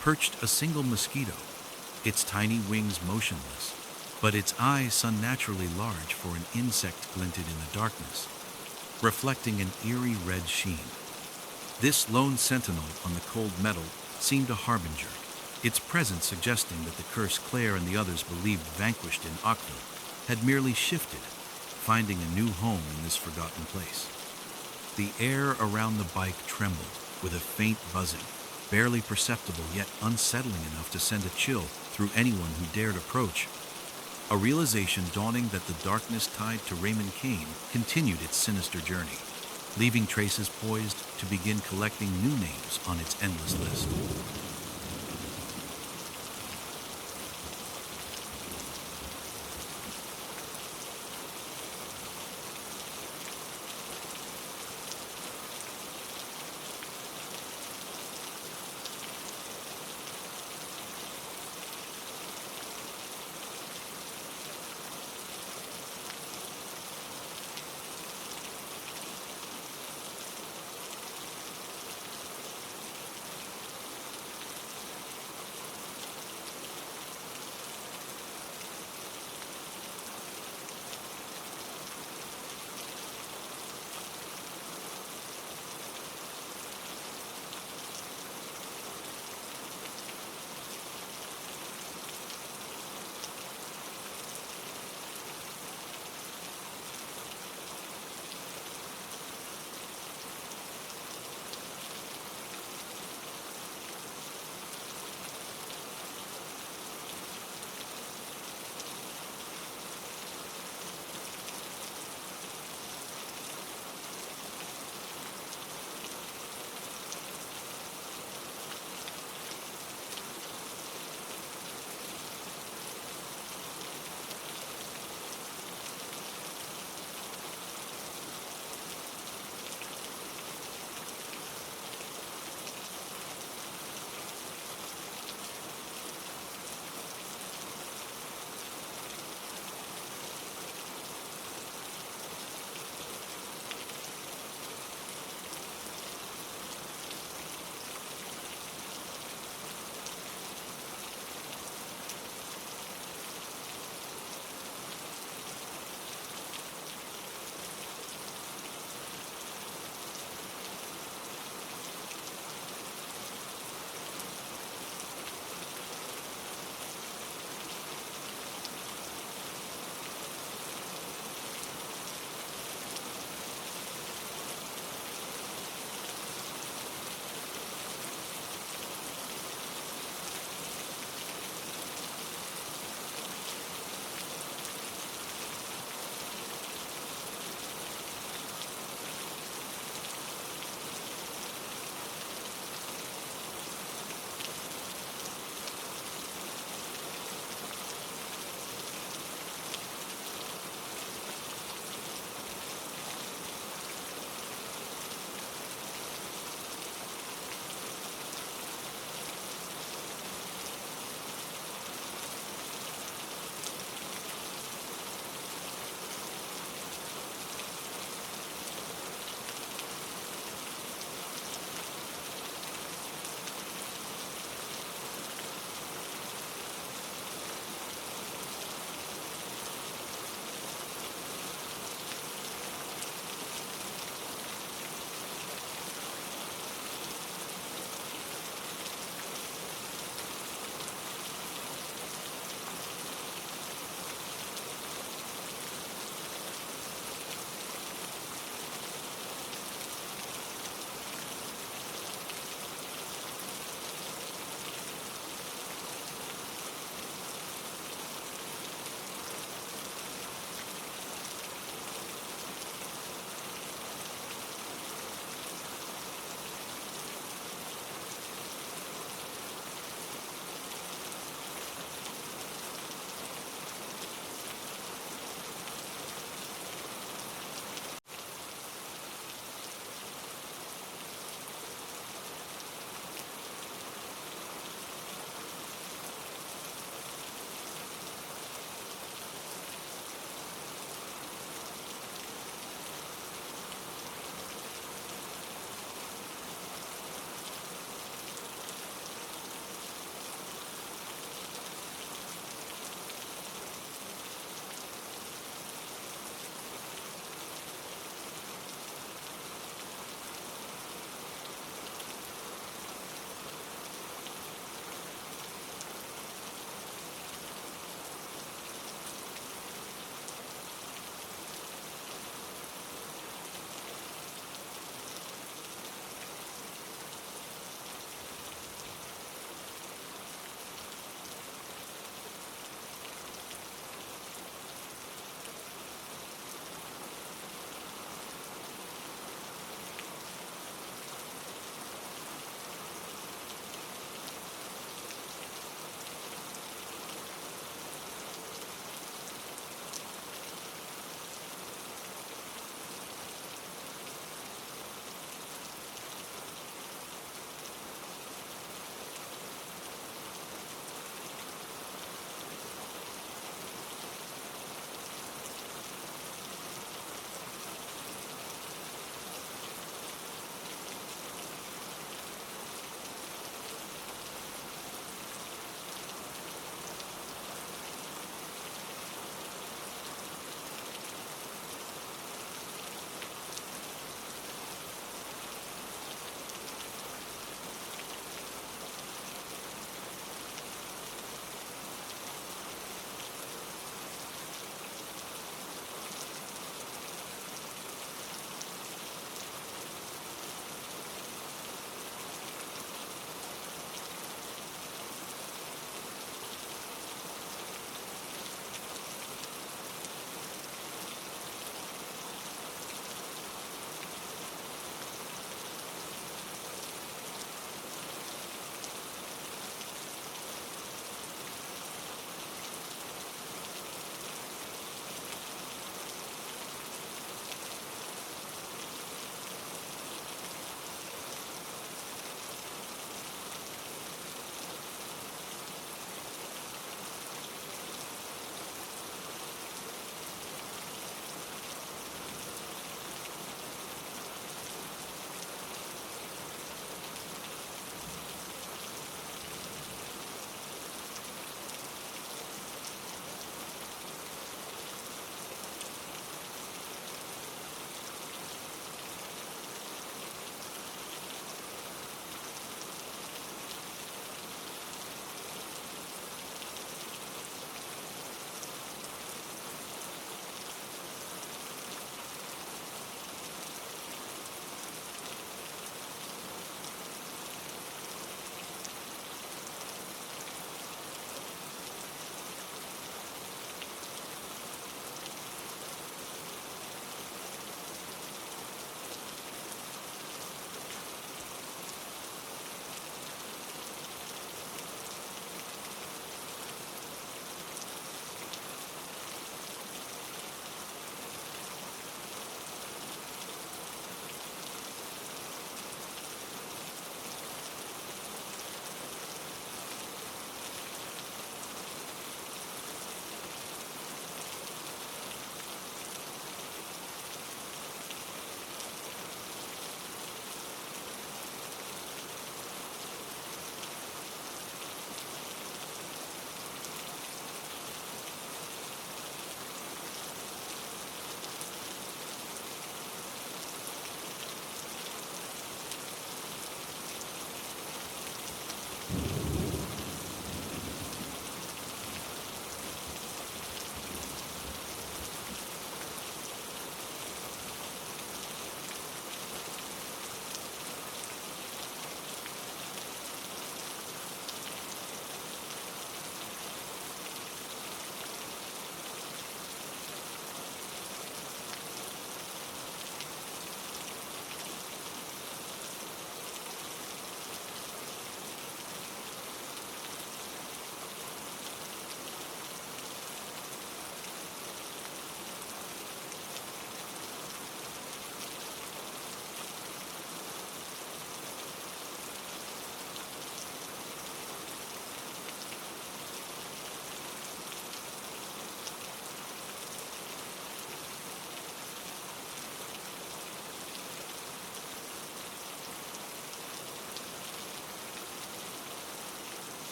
[SPEAKER 1] perched a single mosquito, its tiny wings motionless, but its eyes unnaturally large for an insect glinted in the darkness, reflecting an eerie red sheen. This lone sentinel on the cold metal seemed a harbinger, its presence suggesting that the curse Claire and the others believed vanquished in Oakville had merely shifted, finding a new home in this forgotten place. The air around the bike trembled with a faint buzzing, barely perceptible yet unsettling enough to send a chill through anyone who dared approach. A realization dawning that the darkness tied to Raymond Kane continued its sinister journey, leaving traces poised to begin collecting new names on its endless list.